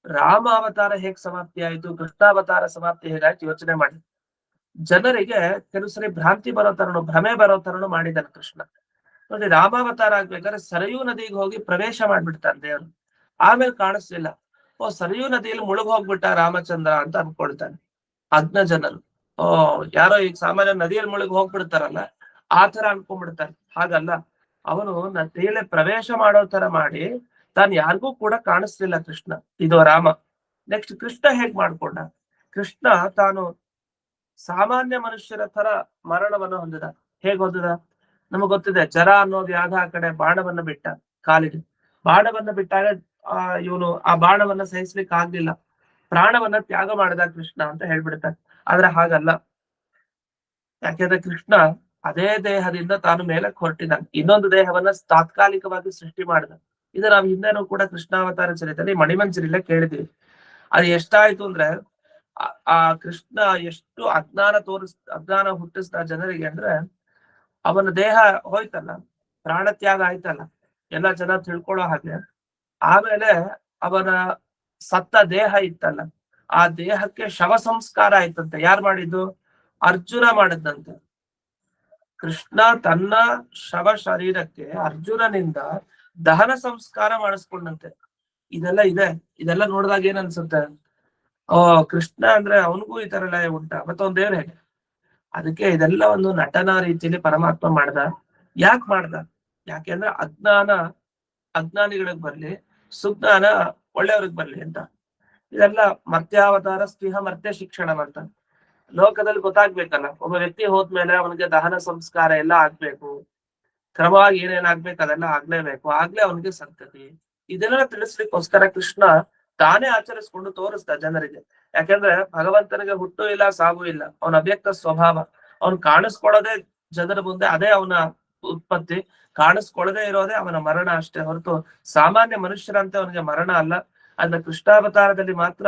ರಾಮ ಅವತಾರ ಹೇಗ್ ಸಮಾಪ್ತಿ ಆಯ್ತು, ಕೃಷ್ಣಾವತಾರ ಸಮಾಪ್ತಿ ಹೇಗಾಯ್ತು ಯೋಚನೆ ಮಾಡಿ. ಜನರಿಗೆ ಕೆಲವು ಸರಿ ಭ್ರಾಂತಿ ಬರೋ ತರನು, ಭ್ರಮೆ ಬರೋ ತರನು ಮಾಡಿದಾನೆ ಕೃಷ್ಣ. ನೋಡಿ, ರಾಮಾವತಾರ ಆಗ್ಬೇಕಾದ್ರೆ ಸರಯೂ ನದಿಗೆ ಹೋಗಿ ಪ್ರವೇಶ ಮಾಡ್ಬಿಡ್ತಾನೆ ದೇವರು. ಆಮೇಲೆ ಕಾಣಿಸ್ಲಿಲ್ಲ. ಸರಯೂ ನದಿಯಲ್ಲಿ ಮುಳುಗ್ ಹೋಗ್ಬಿಟ್ಟ ರಾಮಚಂದ್ರ ಅಂತ ಅನ್ಕೊಳ್ತಾನೆ ಅಜ್ಞ ಜನರು. ಯಾರೋ ಈಗ ಸಾಮಾನ್ಯ ನದಿಯಲ್ಲಿ ಮುಳುಗ್ ಹೋಗ್ಬಿಡ್ತಾರಲ್ಲ, ಆತರ ಅನ್ಕೊಂಡ್ಬಿಡ್ತಾನೆ. ಹಾಗಲ್ಲ, ಅವನು ನದಿಯಲ್ಲಿ ಪ್ರವೇಶ ಮಾಡೋ ತರ ಮಾಡಿ ತಾನು ಯಾರಿಗೂ ಕೂಡ ಕಾಣಿಸ್ಲಿಲ್ಲ ಕೃಷ್ಣ. ಇದು ರಾಮ. ನೆಕ್ಸ್ಟ್ ಕೃಷ್ಣ ಹೇಗ್ ಮಾಡ್ಕೊಂಡ? ಕೃಷ್ಣ ತಾನು ಸಾಮಾನ್ಯ ಮನುಷ್ಯರ ತರ ಮರಣವನ್ನು ಹೊಂದಿದ. ಹೇಗ್ ಹೊಂದಿದ? ನಮಗ್ ಗೊತ್ತಿದೆ, ಜರ ಅನ್ನೋ ವ್ಯಾಧ ಆ ಕಡೆ ಬಾಣವನ್ನ ಬಿಟ್ಟ ಕಾಲಿಗೆ. ಬಾಣವನ್ನ ಬಿಟ್ಟಾಗ ಇವನು ಆ ಬಾಣವನ್ನ ಸಹಿಸ್ಲಿಕ್ಕೆ ಆಗ್ಲಿಲ್ಲ, ಪ್ರಾಣವನ್ನ ತ್ಯಾಗ ಮಾಡಿದ ಕೃಷ್ಣ ಅಂತ ಹೇಳ್ಬಿಡ್ತಾರೆ. ಆದ್ರೆ ಹಾಗಲ್ಲ. ಯಾಕೆಂದ್ರೆ ಕೃಷ್ಣ ಅದೇ ದೇಹದಿಂದ ತಾನು ಮೇಲಕ್ಕೆ ಹೊರಟಿದ್ದಾನೆ, ಇನ್ನೊಂದು ದೇಹವನ್ನ ತಾತ್ಕಾಲಿಕವಾಗಿ ಸೃಷ್ಟಿ ಮಾಡಿದ. ಇದು ನಾವು ಹಿಂದೆನೂ ಕೂಡ ಕೃಷ್ಣಾವತಾರ ಚರಿತ್ರೆಯಲ್ಲಿ ಮಣಿಮಂಜರಿಲ್ಲ ಕೇಳಿದೀವಿ. ಅದು ಎಷ್ಟಾಯ್ತು ಅಂದ್ರೆ ಆ ಕೃಷ್ಣ ಎಷ್ಟು ಅಜ್ಞಾನ ಹುಟ್ಟಿಸ್ದ ಜನರಿಗೆ ಅಂದ್ರೆ, ಅವನ ದೇಹ ಹೋಯ್ತಲ್ಲ, ಪ್ರಾಣ ತ್ಯಾಗ ಆಯ್ತಲ್ಲ, ಎಲ್ಲ ಜನ ತಿಳ್ಕೊಳ್ಳೋ ಹಾಗೆ. ಆಮೇಲೆ ಅವನ ಸತ್ತ ದೇಹ ಇತ್ತಲ್ಲ, ಆ ದೇಹಕ್ಕೆ ಶವ ಸಂಸ್ಕಾರ ಆಯ್ತಂತೆ. ಯಾರು ಮಾಡಿದ್ದು? ಅರ್ಜುನ ಮಾಡಿದ್ದಂತೆ. ಕೃಷ್ಣ ತನ್ನ ಶವ ಶರೀರಕ್ಕೆ ಅರ್ಜುನನಿಂದ ದಹನ ಸಂಸ್ಕಾರ ಮಾಡಿಸ್ಕೊಂಡಂತೆ. ಇದೆಲ್ಲ ಇದೆ. ಇದೆಲ್ಲ ನೋಡಿದಾಗ ಏನ್ ಅನ್ಸುತ್ತೆ? ಕೃಷ್ಣ ಅಂದ್ರೆ ಅವನಿಗೂ ಈ ತರ ಎಲ್ಲ ಉಂಟಾ? ಮತ್ತೆ ಅವ್ನ ದೇವ್ರ ಹೇಗೆ? ಅದಕ್ಕೆ ಇದೆಲ್ಲ ಒಂದು ನಟನಾ ರೀತಿಯಲ್ಲಿ ಪರಮಾತ್ಮ ಮಾಡ್ದ. ಯಾಕೆ ಮಾಡ್ದ? ಯಾಕೆಂದ್ರೆ ಅಜ್ಞಾನಿಗಳಿಗೆ ಬರ್ಲಿ, ಸುಜ್ಞಾನ ಒಳ್ಳೆಯವ್ರಿಗೆ ಬರ್ಲಿ ಅಂತ. ಇದೆಲ್ಲ ಮರ್ತ್ಯಾವತಾರ ಸ್ನೇಹ ಮರ್ತ್ಯ ಶಿಕ್ಷಣ ಅಂತ. ಲೋಕದಲ್ಲಿ ಗೊತ್ತಾಗ್ಬೇಕಲ್ಲ, ಒಬ್ಬ ವ್ಯಕ್ತಿ ಹೋದ್ಮೇಲೆ ಅವನಿಗೆ ದಹನ ಸಂಸ್ಕಾರ ಎಲ್ಲ ಆಗ್ಬೇಕು, ಕ್ರಮವಾಗಿ ಏನೇನಾಗ್ಬೇಕು ಅದೆಲ್ಲ ಆಗ್ಲೇಬೇಕು, ಆಗ್ಲೇ ಅವನಿಗೆ ಸಂತತಿ. ಇದನ್ನೆಲ್ಲ ತಿಳಿಸ್ಲಿಕ್ಕೋಸ್ಕರ ಕೃಷ್ಣ ತಾನೇ ಆಚರಿಸ್ಕೊಂಡು ತೋರಿಸ್ದ ಜನರಿಗೆ. ಯಾಕೆಂದ್ರೆ ಭಗವಂತನಿಗೆ ಹುಟ್ಟು ಇಲ್ಲ, ಸಾವು ಇಲ್ಲ, ಅವನ ಅವ್ಯಕ್ತ ಸ್ವಭಾವ. ಅವನ್ ಕಾಣಿಸ್ಕೊಳ್ಳೋದೇ ಜನರ ಮುಂದೆ, ಅದೇ ಅವನ ಉತ್ಪತ್ತಿ. ಕಾಣಿಸ್ಕೊಳ್ಳದೆ ಇರೋದೇ ಅವನ ಮರಣ ಅಷ್ಟೇ ಹೊರತು ಸಾಮಾನ್ಯ ಮನುಷ್ಯರಂತೆ ಅವನಿಗೆ ಮರಣ ಅಲ್ಲ. ಅದನ್ನ ಕೃಷ್ಣಾವತಾರದಲ್ಲಿ ಮಾತ್ರ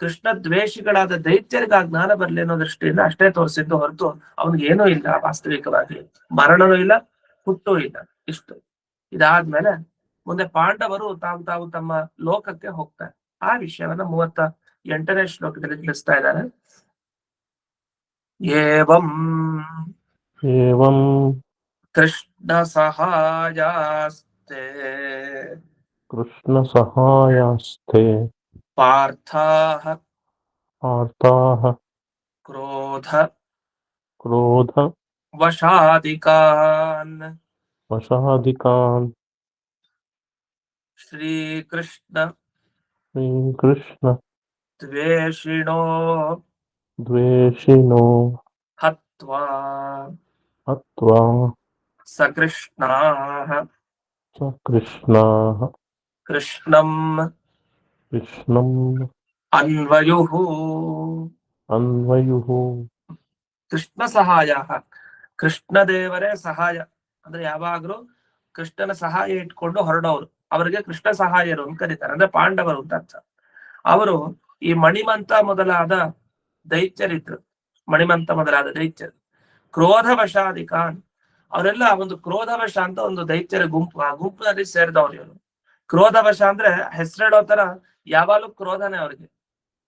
ಕೃಷ್ಣ ದ್ವೇಷಿಗಳಾದ ದೈತ್ಯರಿಗೆ ಆ ಜ್ಞಾನ ಬರ್ಲಿ ಅನ್ನೋ ದೃಷ್ಟಿಯಿಂದ ಅಷ್ಟೇ ತೋರಿಸಿದ್ದು ಹೊರತು ಅವನಿಗೆ ಏನೂ ಇಲ್ಲ. ವಾಸ್ತವಿಕವಾಗಿ ಮರಣನೂ ಇಲ್ಲ, ಹುಟ್ಟೂ ಇಲ್ಲ. ಇಷ್ಟು ಇದಾದ್ಮೇಲೆ ಮುಂದೆ ಪಾಂಡವರು ತಾವು ತಮ್ಮ ಲೋಕಕ್ಕೆ ಹೋಗ್ತಾರೆ. ಆ ವಿಷಯವನ್ನ 38ನೇ ಶ್ಲೋಕದಲ್ಲಿ ತಿಳಿಸ್ತಾ ಇದ್ದಾರೆ. ಏವಂ ಕೃಷ್ಣ ಸಹಾಯಾಸ್ತೆ ಪಾರ್ಥಾಃ ಕ್ರೋಧ ವಶಾಧಿಕಾನ್ ಶ್ರೀಕೃಷ್ಣ ದ್ವೇಷಿಣೋ ಹತ್ವಾ ಸಕೃಷ್ಣಾಃ ಕೃಷ್ಣಂ ಅನ್ವಯುಃ. ಕೃಷ್ಣ ಸಹಾಯ, ಕೃಷ್ಣ ದೇವರೇ ಸಹಾಯ ಅಂದ್ರೆ ಯಾವಾಗ್ಲೂ ಕೃಷ್ಣನ ಸಹಾಯ ಇಟ್ಕೊಂಡು ಹೊರಡೋರು ಅವರಿಗೆ ಕೃಷ್ಣ ಸಹಾಯರು ಅಂತ ಕರೀತಾರೆ. ಅಂದ್ರೆ ಪಾಂಡವರು ಅಂತ ಅರ್ಥ. ಅವರು ಈ ಮಣಿಮಂತ ಮೊದಲಾದ ದೈತ್ಯರಿದ್ರು. ಮಣಿಮಂತ ಮೊದಲಾದ ದೈತ್ಯರು ಕ್ರೋಧವಶಾಧಿಕಾನ್, ಅವರೆಲ್ಲ ಒಂದು ಕ್ರೋಧವಶ ಅಂತ ಒಂದು ದೈತ್ಯರ ಗುಂಪು. ಆ ಗುಂಪಿನಲ್ಲಿ ಸೇರಿದವ್ರು ಇವರು. ಕ್ರೋಧವಶ ಅಂದ್ರೆ ಹೆಸರಿಡೋ ತರ ಯಾವಾಗಲೂ ಕ್ರೋಧನೆ ಅವ್ರಿಗೆ.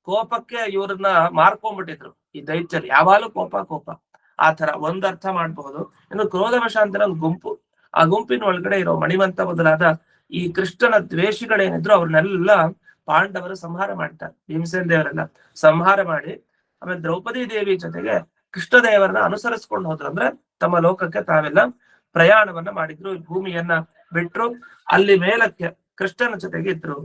ಕೋಪಕ್ಕೆ ಇವ್ರನ್ನ ಮಾರ್ಕೊಂಡ್ಬಿಟ್ಟಿದ್ರು ಈ ದೈತ್ಯರು. ಯಾವಾಗಲೂ ಕೋಪ ಆ ತರ ಒಂದ್ ಅರ್ಥ ಮಾಡಬಹುದು. ಇನ್ನು ಕ್ರೋಧವಶ ಅಂತ ಒಂದು ಗುಂಪು. ಆ ಗುಂಪಿನ ಒಳಗಡೆ ಇರೋ ಮಣಿಮಂತ ಮೊದಲಾದ ಈ ಕೃಷ್ಣನ ದ್ವೇಷಿಗಳೇನಿದ್ರು ಅವ್ರನ್ನೆಲ್ಲ ಪಾಂಡವರು ಸಂಹಾರ ಮಾಡ್ತಾರೆ. ಭೀಮಸೇನ ದೇವರೆಲ್ಲ ಸಂಹಾರ ಮಾಡಿ ಆಮೇಲೆ ದ್ರೌಪದಿ ದೇವಿ ಜೊತೆಗೆ ಕೃಷ್ಣ ದೇವರನ್ನ ಅನುಸರಿಸ್ಕೊಂಡು ಹೋದ್ರು. ಅಂದ್ರೆ ತಮ್ಮ ಲೋಕಕ್ಕೆ ತಾವೆಲ್ಲ ಪ್ರಯಾಣವನ್ನ ಮಾಡಿದ್ರು, ಭೂಮಿಯನ್ನ ಬಿಟ್ರು, ಅಲ್ಲಿ ಮೇಲಕ್ಕೆ ಕೃಷ್ಣನ ಜೊತೆಗೆ ಇದ್ರು.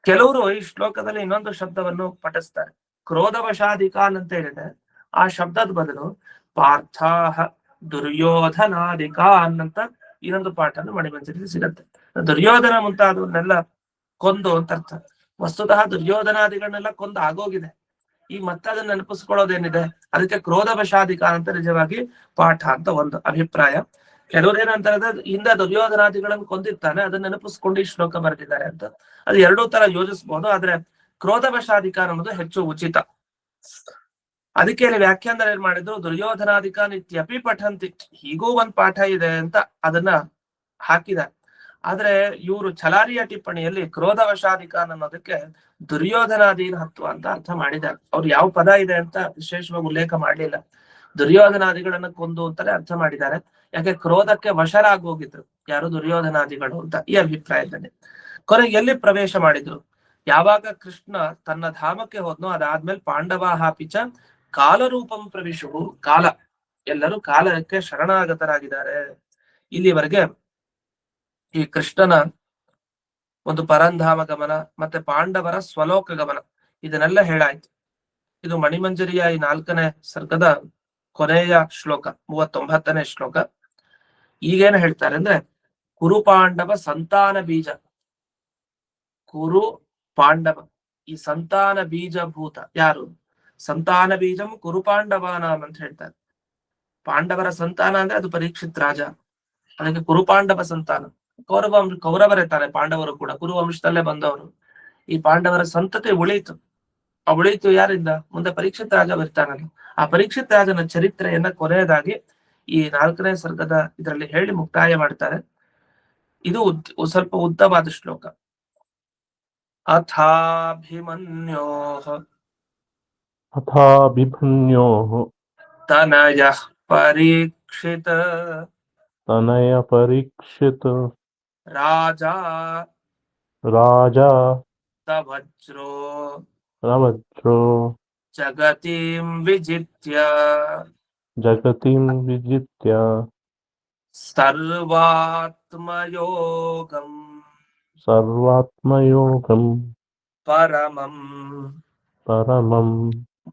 ಕೆಲವರು ಈ ಶ್ಲೋಕದಲ್ಲಿ ಇನ್ನೊಂದು ಶಬ್ದವನ್ನು ಪಠಿಸ್ತಾರೆ. ಕ್ರೋಧವಶಾಧಿಕಾನ್ ಅಂತ ಹೇಳಿದೆ, ಆ ಶಬ್ದದ ಬದಲು ಪಾರ್ಥಾಹ ದುರ್ಯೋಧನಾಧಿಕಾನ್ ಅಂತ ಇನ್ನೊಂದು ಪಾಠನ ಮಣಿಮಂಜರಿ ಸಿಗತ್ತೆ. ದುರ್ಯೋಧನ ಮುಂತಾದವನ್ನೆಲ್ಲ ಕೊಂದು ಅಂತ ಅರ್ಥ. ವಸ್ತುತಃ ದುರ್ಯೋಧನಾದಿಗಳನ್ನೆಲ್ಲ ಕೊಂದು ಆಗೋಗಿದೆ. ಈಗ ಮತ್ತೆ ಅದನ್ನ ನೆನಪಿಸ್ಕೊಳ್ಳೋದೇನಿದೆ? ಅದಕ್ಕೆ ಕ್ರೋಧವಶಾಧಿಕ ಅಂತ ನಿಜವಾಗಿ ಪಾಠ ಅಂತ ಒಂದು ಅಭಿಪ್ರಾಯ. ಕೆಲವರು ಏನಂತಾರೆ, ಹಿಂದೆ ದುರ್ಯೋಧನಾದಿಗಳನ್ನು ಕೊಂದಿರ್ತಾನೆ, ಅದನ್ನ ನೆನಪಿಸ್ಕೊಂಡು ಈ ಶ್ಲೋಕ ಬರೆದಿದ್ದಾರೆ ಅಂತ. ಅದು ಎರಡೂ ತರ ಯೋಚಿಸ್ಬೋದು. ಆದ್ರೆ ಕ್ರೋಧವಶಾಧಿಕಾರ ಅನ್ನೋದು ಹೆಚ್ಚು ಉಚಿತ. ಅದಕ್ಕೆ ವ್ಯಾಖ್ಯಾನ ಏನ್ ಮಾಡಿದ್ರು, ದುರ್ಯೋಧನಾಧಿಕ ನಿತ್ಯಪಿ ಪಠಂತಿ, ಹೀಗೂ ಒಂದ್ ಪಾಠ ಇದೆ ಅಂತ ಅದನ್ನ ಹಾಕಿದ್ದಾರೆ. ಆದ್ರೆ ಇವರು ಛಲಾರಿಯ ಟಿಪ್ಪಣಿಯಲ್ಲಿ ಕ್ರೋಧವಶಾಧಿಕಾನ್ ಅನ್ನೋದಕ್ಕೆ ದುರ್ಯೋಧನಾದೀನ ಹತ್ವ ಅಂತ ಅರ್ಥ ಮಾಡಿದ್ದಾರೆ. ಅವ್ರು ಯಾವ ಪದ ಇದೆ ಅಂತ ವಿಶೇಷವಾಗಿ ಉಲ್ಲೇಖ ಮಾಡ್ಲಿಲ್ಲ. ದುರ್ಯೋಧನಾದಿಗಳನ್ನ ಕೊಂದು ಅಂತಾನೆ ಅರ್ಥ ಮಾಡಿದ್ದಾರೆ. ಯಾಕೆ ಕ್ರೋಧಕ್ಕೆ ವಶರಾಗೋಗಿದ್ರು ಯಾರು? ದುರ್ಯೋಧನಾದಿಗಳು ಅಂತ ಈ ಅಭಿಪ್ರಾಯದಲ್ಲಿ. ಕೊನೆಗೆ ಎಲ್ಲಿ ಪ್ರವೇಶ ಮಾಡಿದ್ರು? ಯಾವಾಗ ಕೃಷ್ಣ ತನ್ನ ಧಾಮಕ್ಕೆ ಹೋದ್ನೋ ಅದಾದ್ಮೇಲೆ ಪಾಂಡವ ಹಾಪಿಚ ಕಾಲರೂಪಂ ಪ್ರವಿಶು, ಕಾಲ ಎಲ್ಲರೂ ಕಾಲಕ್ಕೆ ಶರಣಾಗತರಾಗಿದ್ದಾರೆ. ಇಲ್ಲಿವರೆಗೆ ಈ ಕೃಷ್ಣನ ಒಂದು ಪರಂಧಾಮ ಗಮನ ಮತ್ತೆ ಪಾಂಡವರ ಸ್ವಲೋಕ ಗಮನ ಇದನ್ನೆಲ್ಲ ಹೇಳಾಯ್ತು. ಇದು ಮಣಿಮಂಜರಿಯ ಈ 4ನೇ ಸರ್ಗದ ಕೊನೆಯ ಶ್ಲೋಕ, 39ನೇ ಶ್ಲೋಕ. ಈಗೇನು ಹೇಳ್ತಾರೆ ಅಂದ್ರೆ, ಕುರು ಪಾಂಡವ ಸಂತಾನ ಬೀಜ. ಕುರು ಪಾಂಡವ, ಈ ಸಂತಾನ ಬೀಜಭೂತ ಯಾರು? ಸಂತಾನ ಬೀಜಂ ಕುರು ಪಾಂಡವಾನಾಂ ಅಂತ ಹೇಳ್ತಾರೆ. ಪಾಂಡವರ ಸಂತಾನ ಅಂದ್ರೆ ಅದು ಪರೀಕ್ಷಿತ್ ರಾಜ, ಅದಕ್ಕೆ ಕುರುಪಾಂಡವ ಸಂತಾನ. ಕೌರವರೇ ತಾನೆ ಪಾಂಡವರು ಕೂಡ ಕುರುವಂಶದಲ್ಲೇ ಬಂದವರು. ಈ ಪಾಂಡವರ ಸಂತತಿ ಉಳಿಯಿತು. ಆ ಉಳಿಯಿತು ಯಾರಿಂದ? ಮುಂದೆ ಪರೀಕ್ಷಿತ್ ರಾಜ ಬರ್ತಾನಲ್ಲ, ಆ ಪರೀಕ್ಷಿತ್ ರಾಜನ ಚರಿತ್ರೆಯನ್ನ ಕೊನೆಯದಾಗಿ ಈ 4ನೇ ಸರ್ಗದ ಇದರಲ್ಲಿ ಹೇಳಿ ಮುಕ್ತಾಯ ಮಾಡ್ತಾರೆ. ಇದು ಸ್ವಲ್ಪ ಉದ್ದವಾದ ಶ್ಲೋಕ. ಅಥಾಭಿಮನ್ಯೋಃ ತನಯಃ ಪರೀಕ್ಷಿತ ರಾಜಾ ರವಜ್ರೋ ಜಗತಿಂ ವಿಜಿತ್ಯ ಸರ್ವಾತ್ಮಯೋಗಂ ಪರಮಂ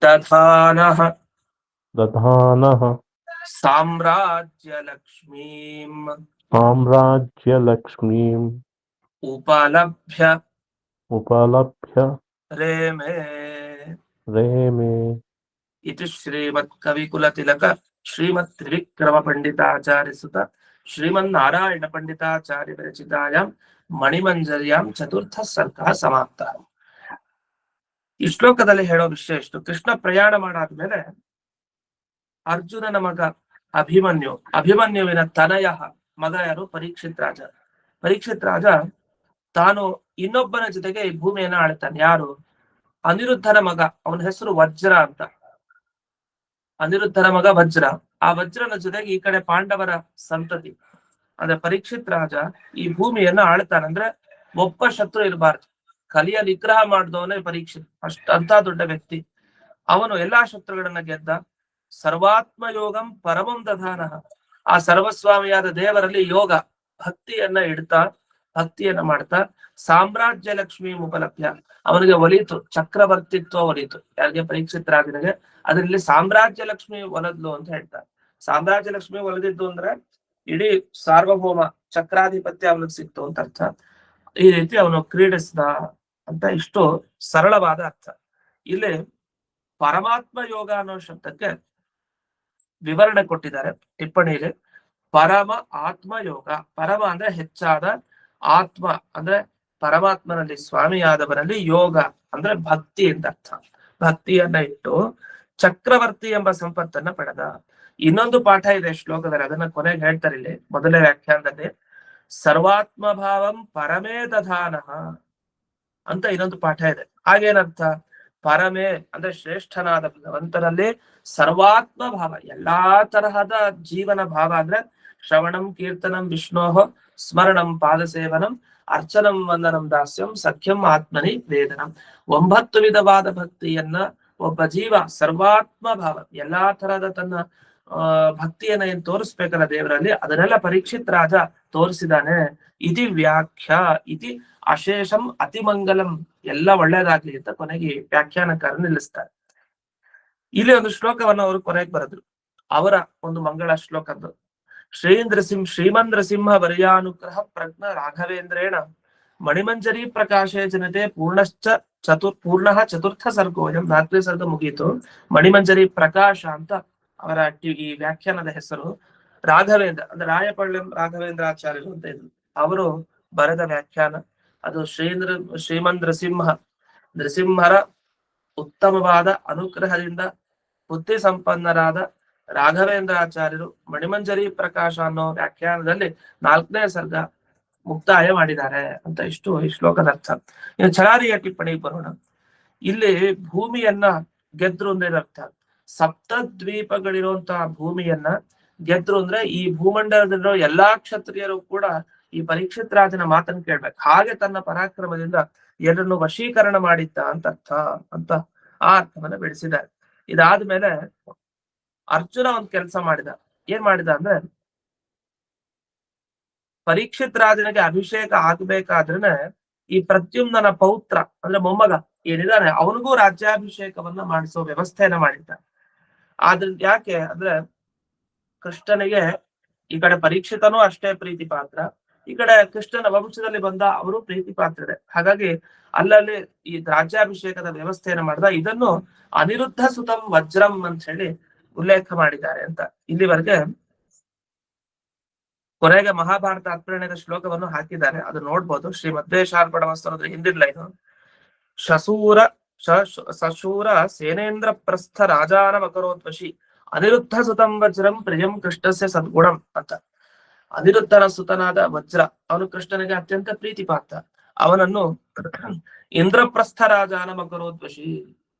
ದಧಾನಃ ಸಾಮ್ರಾಜ್ಯಲಕ್ಷ್ಮೀಂ ಉಪಲಭ್ಯ ರೇಮೇ. ಇದು ಶ್ರೀಮತ್ ಕವಿಕುಲತಿಲಕ ಶ್ರೀಮತ್ ತ್ರಿವಿಕ್ರಮ ಪಂಡಿತಾಚಾರ್ಯ ಸುತ ಶ್ರೀಮನ್ನಾರಾಯಣ ಪಂಡಿತಾಚಾರ್ಯ ವಿರಚಿತಾಯಾಂ ಮಣಿಮಂಜರ್ಯಾಂ 4ಥ ಸರ್ಗ ಸಮಾಪ್ತ. ಈ ಶ್ಲೋಕದಲ್ಲಿ ಹೇಳೋ ವಿಷಯ ಇಷ್ಟು. ಕೃಷ್ಣ ಪ್ರಯಾಣ ಮಾಡಾದ್ಮೇಲೆ ಅರ್ಜುನನ ಮಗ ಅಭಿಮನ್ಯುವಿನ ತನಯ ಮಗ ಯಾರು? ಪರೀಕ್ಷಿತ್ ರಾಜ. ಪರೀಕ್ಷಿತ್ ರಾಜ ತಾನು ಇನ್ನೊಬ್ಬನ ಜೊತೆಗೆ ಈ ಭೂಮಿಯನ್ನ ಆಳ್ತಾನೆ. ಯಾರು? ಅನಿರುದ್ಧನ ಮಗ, ಅವನ ಹೆಸರು ವಜ್ರ ಅಂತ. ಅನಿರುದ್ಧನ ಮಗ ವಜ್ರ. ಆ ವಜ್ರನ ಜೊತೆಗೆ ಈ ಕಡೆ ಪಾಂಡವರ ಸಂತತಿ ಅಂದ್ರೆ ಪರೀಕ್ಷಿತ್ ರಾಜ ಈ ಭೂಮಿಯನ್ನ ಆಳ್ತಾನೆ. ಅಂದ್ರೆ ಒಬ್ಬ ಶತ್ರು ಇರಬಾರ್ದು. ಕಲಿಯ ನಿಗ್ರಹ ಮಾಡಿದವನೇ ಪರೀಕ್ಷಿತ್, ಅಂತ ದೊಡ್ಡ ವ್ಯಕ್ತಿ. ಅವನು ಎಲ್ಲಾ ಶತ್ರುಗಳನ್ನ ಗೆದ್ದ. ಸರ್ವಾತ್ಮ ಯೋಗಂ ಪರಮಂ ದಧಾನಃ, ಆ ಸರ್ವಸ್ವಾಮಿಯಾದ ದೇವರಲ್ಲಿ ಯೋಗ ಭಕ್ತಿಯನ್ನ ಇಡ್ತಾ, ಭಕ್ತಿಯನ್ನ ಮಾಡ್ತಾ, ಸಾಮ್ರಾಜ್ಯ ಲಕ್ಷ್ಮಿ ಉಪಲಭ್ಯ, ಅವನಿಗೆ ಒಲಿತು, ಚಕ್ರವರ್ತಿತ್ವ ಒಲಿತು. ಯಾರಿಗೆ? ಪರೀಕ್ಷಿತ್ ರಾಜನಿಗೆ. ಅದರಲ್ಲಿ ಸಾಮ್ರಾಜ್ಯ ಲಕ್ಷ್ಮಿ ಒಲದ್ಲು ಅಂತ ಹೇಳ್ತಾರೆ. ಸಾಮ್ರಾಜ್ಯ ಲಕ್ಷ್ಮಿ ಒಲಿದಿದ್ದು ಅಂದ್ರೆ ಇಡೀ ಸಾರ್ವಭೌಮ ಚಕ್ರಾಧಿಪತ್ಯ ಅವನಿಗೆ ಸಿಕ್ತು ಅಂತ ಅರ್ಥ. ಈ ರೀತಿ ಅವನು ಕ್ರೀಡಿಸ್ದ ಅಂತ ಇಷ್ಟು ಸರಳವಾದ ಅರ್ಥ. ಇಲ್ಲಿ ಪರಮಾತ್ಮ ಯೋಗ ಅನ್ನೋ ಶಬ್ದಕ್ಕೆ ವಿವರಣೆ ಕೊಟ್ಟಿದ್ದಾರೆ ಟಿಪ್ಪಣಿಯಲ್ಲಿ. ಪರಮ ಆತ್ಮ ಯೋಗ. ಪರಮ ಅಂದ್ರೆ ಹೆಚ್ಚಾದ, ಆತ್ಮ ಅಂದ್ರೆ ಪರಮಾತ್ಮನಲ್ಲಿ ಸ್ವಾಮಿಯಾದವರಲ್ಲಿ, ಯೋಗ ಅಂದ್ರೆ ಭಕ್ತಿ ಅಂತ ಅರ್ಥ. ಭಕ್ತಿಯನ್ನ ಇಟ್ಟು ಚಕ್ರವರ್ತಿ ಎಂಬ ಸಂಪತ್ತನ್ನ ಪಡೆದ. ಇನ್ನೊಂದು ಪಾಠ ಇದೆ ಶ್ಲೋಕದಲ್ಲಿ, ಅದನ್ನ ಕೊನೆಗೆ ಹೇಳ್ತಾರೆ ಇಲ್ಲಿ ಮೊದಲನೇ ವ್ಯಾಖ್ಯಾನದಲ್ಲಿ. ಸರ್ವಾತ್ಮ ಭಾವಂ ಪರಮೇ ದಧಾನಃ ಅಂತ ಇನ್ನೊಂದು ಪಾಠ ಇದೆ. ಹಾಗೇನರ್ಥ? ಪರಮೇ ಅಂದ್ರೆ ಶ್ರೇಷ್ಠನಾದ ಭಗವಂತನಲ್ಲಿ ಸರ್ವಾತ್ಮ ಭಾವ, ಎಲ್ಲಾ ತರಹದ ಜೀವನ ಭಾವ ಅಂದ್ರೆ ಶ್ರವಣಂ ಕೀರ್ತನಂ ವಿಷ್ಣೋಹ ಸ್ಮರಣಂ ಪಾದಸೇವನಂ ಅರ್ಚನಂ ವಂದನಂ ದಾಸ್ಯಂ ಸಖ್ಯಂ ಆತ್ಮನಿ ವೇದನಂ. 9 ವಿಧವಾದ ಭಕ್ತಿಯನ್ನ ಒಬ್ಬ ಜೀವ ಸರ್ವಾತ್ಮ ಭಾವ, ಎಲ್ಲಾ ತರಹದ ತನ್ನ ಭಕ್ತಿಯನ್ನ ಏನ್ ತೋರಿಸ್ಬೇಕಲ್ಲ ದೇವರಲ್ಲಿ, ಅದನ್ನೆಲ್ಲ ಪರೀಕ್ಷಿತ್ ರಾಜ ತೋರಿಸಿದಾನೆ. ಇತಿ ವ್ಯಾಖ್ಯ ಇತಿ ಅಶೇಷಂ ಅತಿಮಂಗಲಂ, ಎಲ್ಲ ಒಳ್ಳೇದಾಗ್ಲಿ ಅಂತ ಕೊನೆಗೆ ವ್ಯಾಖ್ಯಾನಕಾರ ನಿಲ್ಲಿಸ್ತಾರೆ. ಇಲ್ಲಿ ಒಂದು ಶ್ಲೋಕವನ್ನು ಅವರು ಕೊನೆಗೆ ಬರೆದ್ರು, ಅವರ ಒಂದು ಮಂಗಳ ಶ್ಲೋಕದ್ದು. ಶ್ರೀಮಂದ್ರ ಸಿಂಹ ವರ್ಯಾನುಗ್ರಹ ಪ್ರಜ್ಞ ರಾಘವೇಂದ್ರೇಣ ಮಣಿಮಂಜರಿ ಪ್ರಕಾಶೇ ಜನತೆ ಪೂರ್ಣಃ ಚತುರ್ಥ ಸರ್ಗೋಯಂ. 4ನೇ ಸರ್ಗ ಮುಗೀತು. ಮಣಿಮಂಜರಿ ಪ್ರಕಾಶ ಅಂತ ಅವರ ಈ ವ್ಯಾಖ್ಯಾನದ ಹೆಸರು. ರಾಘವೇಂದ್ರ ಅಂದ್ರೆ ರಾಯಪಳ್ಳಿ ರಾಘವೇಂದ್ರಾಚಾರ್ಯರು ಅಂತ ಇದ್ರು, ಅವರು ಬರೆದ ವ್ಯಾಖ್ಯಾನ ಅದು. ಶ್ರೀಮಂತ್ ನೃಸಿಂಹರ ಉತ್ತಮವಾದ ಅನುಗ್ರಹದಿಂದ ಬುದ್ಧಿ ಸಂಪನ್ನರಾದ ರಾಘವೇಂದ್ರಾಚಾರ್ಯರು ಮಣಿಮಂಜರಿ ಪ್ರಕಾಶ ಅನ್ನೋ ವ್ಯಾಖ್ಯಾನದಲ್ಲಿ 4ನೇ ಸರ್ಗ ಮುಕ್ತಾಯ ಮಾಡಿದ್ದಾರೆ ಅಂತ ಇಷ್ಟು ಈ ಶ್ಲೋಕದ ಅರ್ಥ. ಇನ್ನು ಛಲಾರಿಯ ಟಿಪ್ಪಣಿಗೆ ಬರೋಣ. ಇಲ್ಲಿ ಭೂಮಿಯನ್ನ ಗೆದ್ರು ಅಂದ್ರೆ ಅರ್ಥ, ಸಪ್ತದ್ವೀಪಗಳಿರುವಂತಹ ಭೂಮಿಯನ್ನ ಗೆದ್ರು ಅಂದ್ರೆ ಈ ಭೂಮಂಡಲದಲ್ಲಿರೋ ಎಲ್ಲಾ ಕ್ಷತ್ರಿಯರು ಕೂಡ ಈ ಪರೀಕ್ಷಿತ್ ರಾಜನ ಮಾತನ್ನು ಕೇಳ್ಬೇಕು. ಹಾಗೆ ತನ್ನ ಪರಾಕ್ರಮದಿಂದ ಎಲ್ಲರನ್ನು ವಶೀಕರಣ ಮಾಡಿದ್ದ ಅಂತ ಅರ್ಥ ಅಂತ ಆ ಅರ್ಥವನ್ನ ಬೆಳೆಸಿದ್ದಾರೆ. ಇದಾದ್ಮೇಲೆ ಅರ್ಜುನ ಒಂದ್ ಕೆಲಸ ಮಾಡಿದ. ಏನ್ ಮಾಡಿದ ಅಂದ್ರೆ, ಪರೀಕ್ಷಿತ್ ರಾಜನಿಗೆ ಅಭಿಷೇಕ ಆಗ್ಬೇಕಾದ್ರೇನೆ ಈ ಪ್ರದ್ಯುಮ್ನನ ಪೌತ್ರ ಅಂದ್ರೆ ಮೊಮ್ಮಗ ಏನಿದಾನೆ ಅವನಿಗೂ ರಾಜ್ಯಾಭಿಷೇಕವನ್ನ ಮಾಡಿಸೋ ವ್ಯವಸ್ಥೆಯನ್ನ ಮಾಡಿದ್ದ. ಆದ್ರಿಂದ ಯಾಕೆ ಅಂದ್ರೆ, ಕೃಷ್ಣನಿಗೆ ಈ ಕಡೆ ಪರೀಕ್ಷಿತನೂ ಅಷ್ಟೇ ಪ್ರೀತಿ ಪಾತ್ರ, ಈ ಕಡೆ ಕೃಷ್ಣನ ವಂಶದಲ್ಲಿ ಬಂದ ಅವರು ಪ್ರೀತಿ ಪಾತ್ರರೇ. ಹಾಗಾಗಿ ಅಲ್ಲಲ್ಲಿ ಈ ರಾಜ್ಯಾಭಿಷೇಕದ ವ್ಯವಸ್ಥೆಯನ್ನು ಮಾಡಿದ. ಇದನ್ನು ಅನಿರುದ್ಧ ಸುತಂ ವಜ್ರಂ ಅಂತ ಹೇಳಿ ಉಲ್ಲೇಖ ಮಾಡಿದ್ದಾರೆ ಅಂತ. ಇಲ್ಲಿವರೆಗೆ ಕೊನೆಗೆ ಮಹಾಭಾರತ ಅರ್ಪಣೆಯ ಶ್ಲೋಕವನ್ನು ಹಾಕಿದ್ದಾರೆ, ಅದು ನೋಡ್ಬೋದು. ಶ್ರೀ ಮಧ್ವೇಶಾರ್ಪಣ ವಸ್ತುನದ್ರ ಹಿಂದಿನ ಲೈನು, ಶಶೂರ ಸಶೂರ ಸೇನೇಂದ್ರ ಪ್ರಸ್ಥ ರಾಜಾನಂ ಅಕರೋತ್ವಶಿ ಅನಿರುದ್ಧ ಸುತಂ ವಜ್ರಂ ಪ್ರಿಯಂ ಕೃಷ್ಣಸ್ಯ ಸದ್ಗುಣಂ ಅಂತ. ಅನಿರುದ್ಧನ ಸುತನಾದ ವಜ್ರ ಅವನು ಕೃಷ್ಣನಿಗೆ ಅತ್ಯಂತ ಪ್ರೀತಿ ಪಾತ್ರ. ಅವನನ್ನು ಇಂದ್ರಪ್ರಸ್ಥ ರಾಜಾನಂ ಅಕರೋತ್ವಶಿ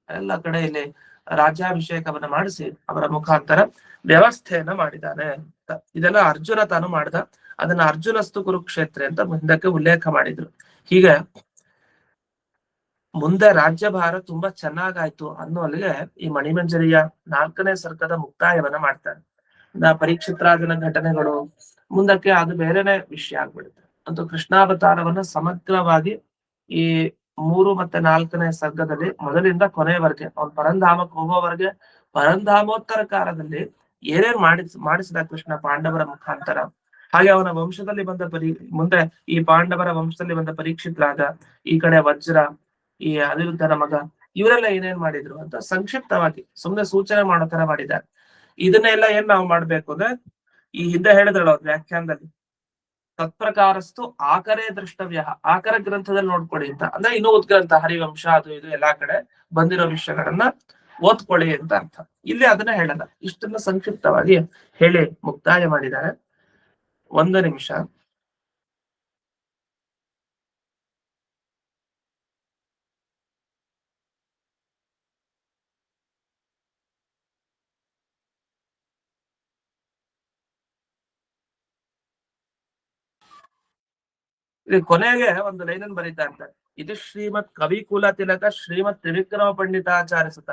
ಎಲ್ಲ ಕಡೆಯಲ್ಲಿ ರಾಜ್ಯಾಭಿಷೇಕವನ್ನ ಮಾಡಿಸಿ ಅವರ ಮುಖಾಂತರ ವ್ಯವಸ್ಥೆಯನ್ನ ಮಾಡಿದ್ದಾನೆ ಅಂತ. ಇದೆಲ್ಲ ಅರ್ಜುನ ತಾನು ಮಾಡಿದ. ಅದನ್ನ ಅರ್ಜುನಸ್ತು ಕುರುಕ್ಷೇತ್ರ ಅಂತ ಮುಂದಕ್ಕೆ ಉಲ್ಲೇಖ ಮಾಡಿದ್ರು. ಹೀಗೆ ಮುಂದೆ ರಾಜ್ಯಭಾರ ತುಂಬಾ ಚೆನ್ನಾಗಾಯ್ತು ಅನ್ನೋಲ್ಲಿಗೆ ಈ ಮಣಿಮಂಜರಿಯ 4ನೇ ಸರ್ಗದ ಮುಕ್ತಾಯವನ್ನ ಮಾಡ್ತಾರೆ. ಪರೀಕ್ಷಿತ್ ರಾಜನ ಘಟನೆಗಳು ಮುಂದಕ್ಕೆ ಅದು ಬೇರೆನೆ ವಿಷಯ ಆಗ್ಬಿಡುತ್ತೆ. ಅಂತೂ ಕೃಷ್ಣಾವತಾರವನ್ನ ಸಮಗ್ರವಾಗಿ ಈ 3 ಮತ್ತೆ 4ನೇ ಸರ್ಗದಲ್ಲಿ ಮೊದಲಿಂದ ಕೊನೆಯವರೆಗೆ ಅವನ್ ಪರಂಧಾಮಕ್ಕೆ ಹೋಗೋವರೆಗೆ, ಪರಂಧಾಮೋತ್ತರ ಕಾಲದಲ್ಲಿ ಏನೇನ್ ಮಾಡಿಸಿದ ಕೃಷ್ಣ ಪಾಂಡವರ ಮುಖಾಂತರ, ಹಾಗೆ ಅವನ ವಂಶದಲ್ಲಿ ಬಂದ ಮುಂದೆ ಈ ಪಾಂಡವರ ವಂಶದಲ್ಲಿ ಬಂದ ಪರೀಕ್ಷಿತ್ ರಾಜ, ಈ ಕಡೆ ವಜ್ರ, ಈ ಅನಿರುದ್ಧನ ಮಗ, ಇವರೆಲ್ಲ ಏನೇನ್ ಮಾಡಿದ್ರು ಅಂತ ಸಂಕ್ಷಿಪ್ತವಾಗಿ ಸುಮ್ನೆ ಸೂಚನೆ ಮಾಡೋ ತರ ಮಾಡಿದ್ದಾರೆ. ಇದನ್ನೆಲ್ಲ ಏನ್ ನಾವು ಮಾಡ್ಬೇಕು ಅಂದ್ರೆ, ಈ ಹಿಂದೆ ಹೇಳಿದ್ರಲ್ಲ ಅವ್ರ ವ್ಯಾಖ್ಯಾನದಲ್ಲಿ, ತತ್ಪ್ರಕಾರಸ್ತು ಆಕರೇ ದ್ರಷ್ಟವ್ಯ, ಆಕರ ಗ್ರಂಥದಲ್ಲಿ ನೋಡ್ಕೊಳ್ಳಿ ಅಂತ. ಅಂದ್ರೆ ಇನ್ನೂ ಉದ್ಗ್ರಂಥ ಹರಿವಂಶ ಅದು ಇದು ಎಲ್ಲಾ ಕಡೆ ಬಂದಿರೋ ವಿಷಯಗಳನ್ನ ಓದ್ಕೊಳ್ಳಿ ಅಂತ ಅರ್ಥ. ಇಲ್ಲಿ ಅದನ್ನ ಹೇಳಲ್ಲ, ಇಷ್ಟನ್ನ ಸಂಕ್ಷಿಪ್ತವಾಗಿ ಹೇಳಿ ಮುಕ್ತಾಯ ಮಾಡಿದ್ದಾರೆ. 1 ನಿಮಿಷ. ಇಲ್ಲಿ ಕೊನೆಗೆ ಒಂದು ಲೈನನ್ನು ಬರೀತಾ ಇರ್ತಾರೆ, ಇದು ಶ್ರೀಮತ್ ಕವಿಕುಲ ತಿಲಕ ಶ್ರೀಮತ್ ತ್ರಿವಿಕ್ರಮ ಪಂಡಿತಾಚಾರ್ಯ ಸುತ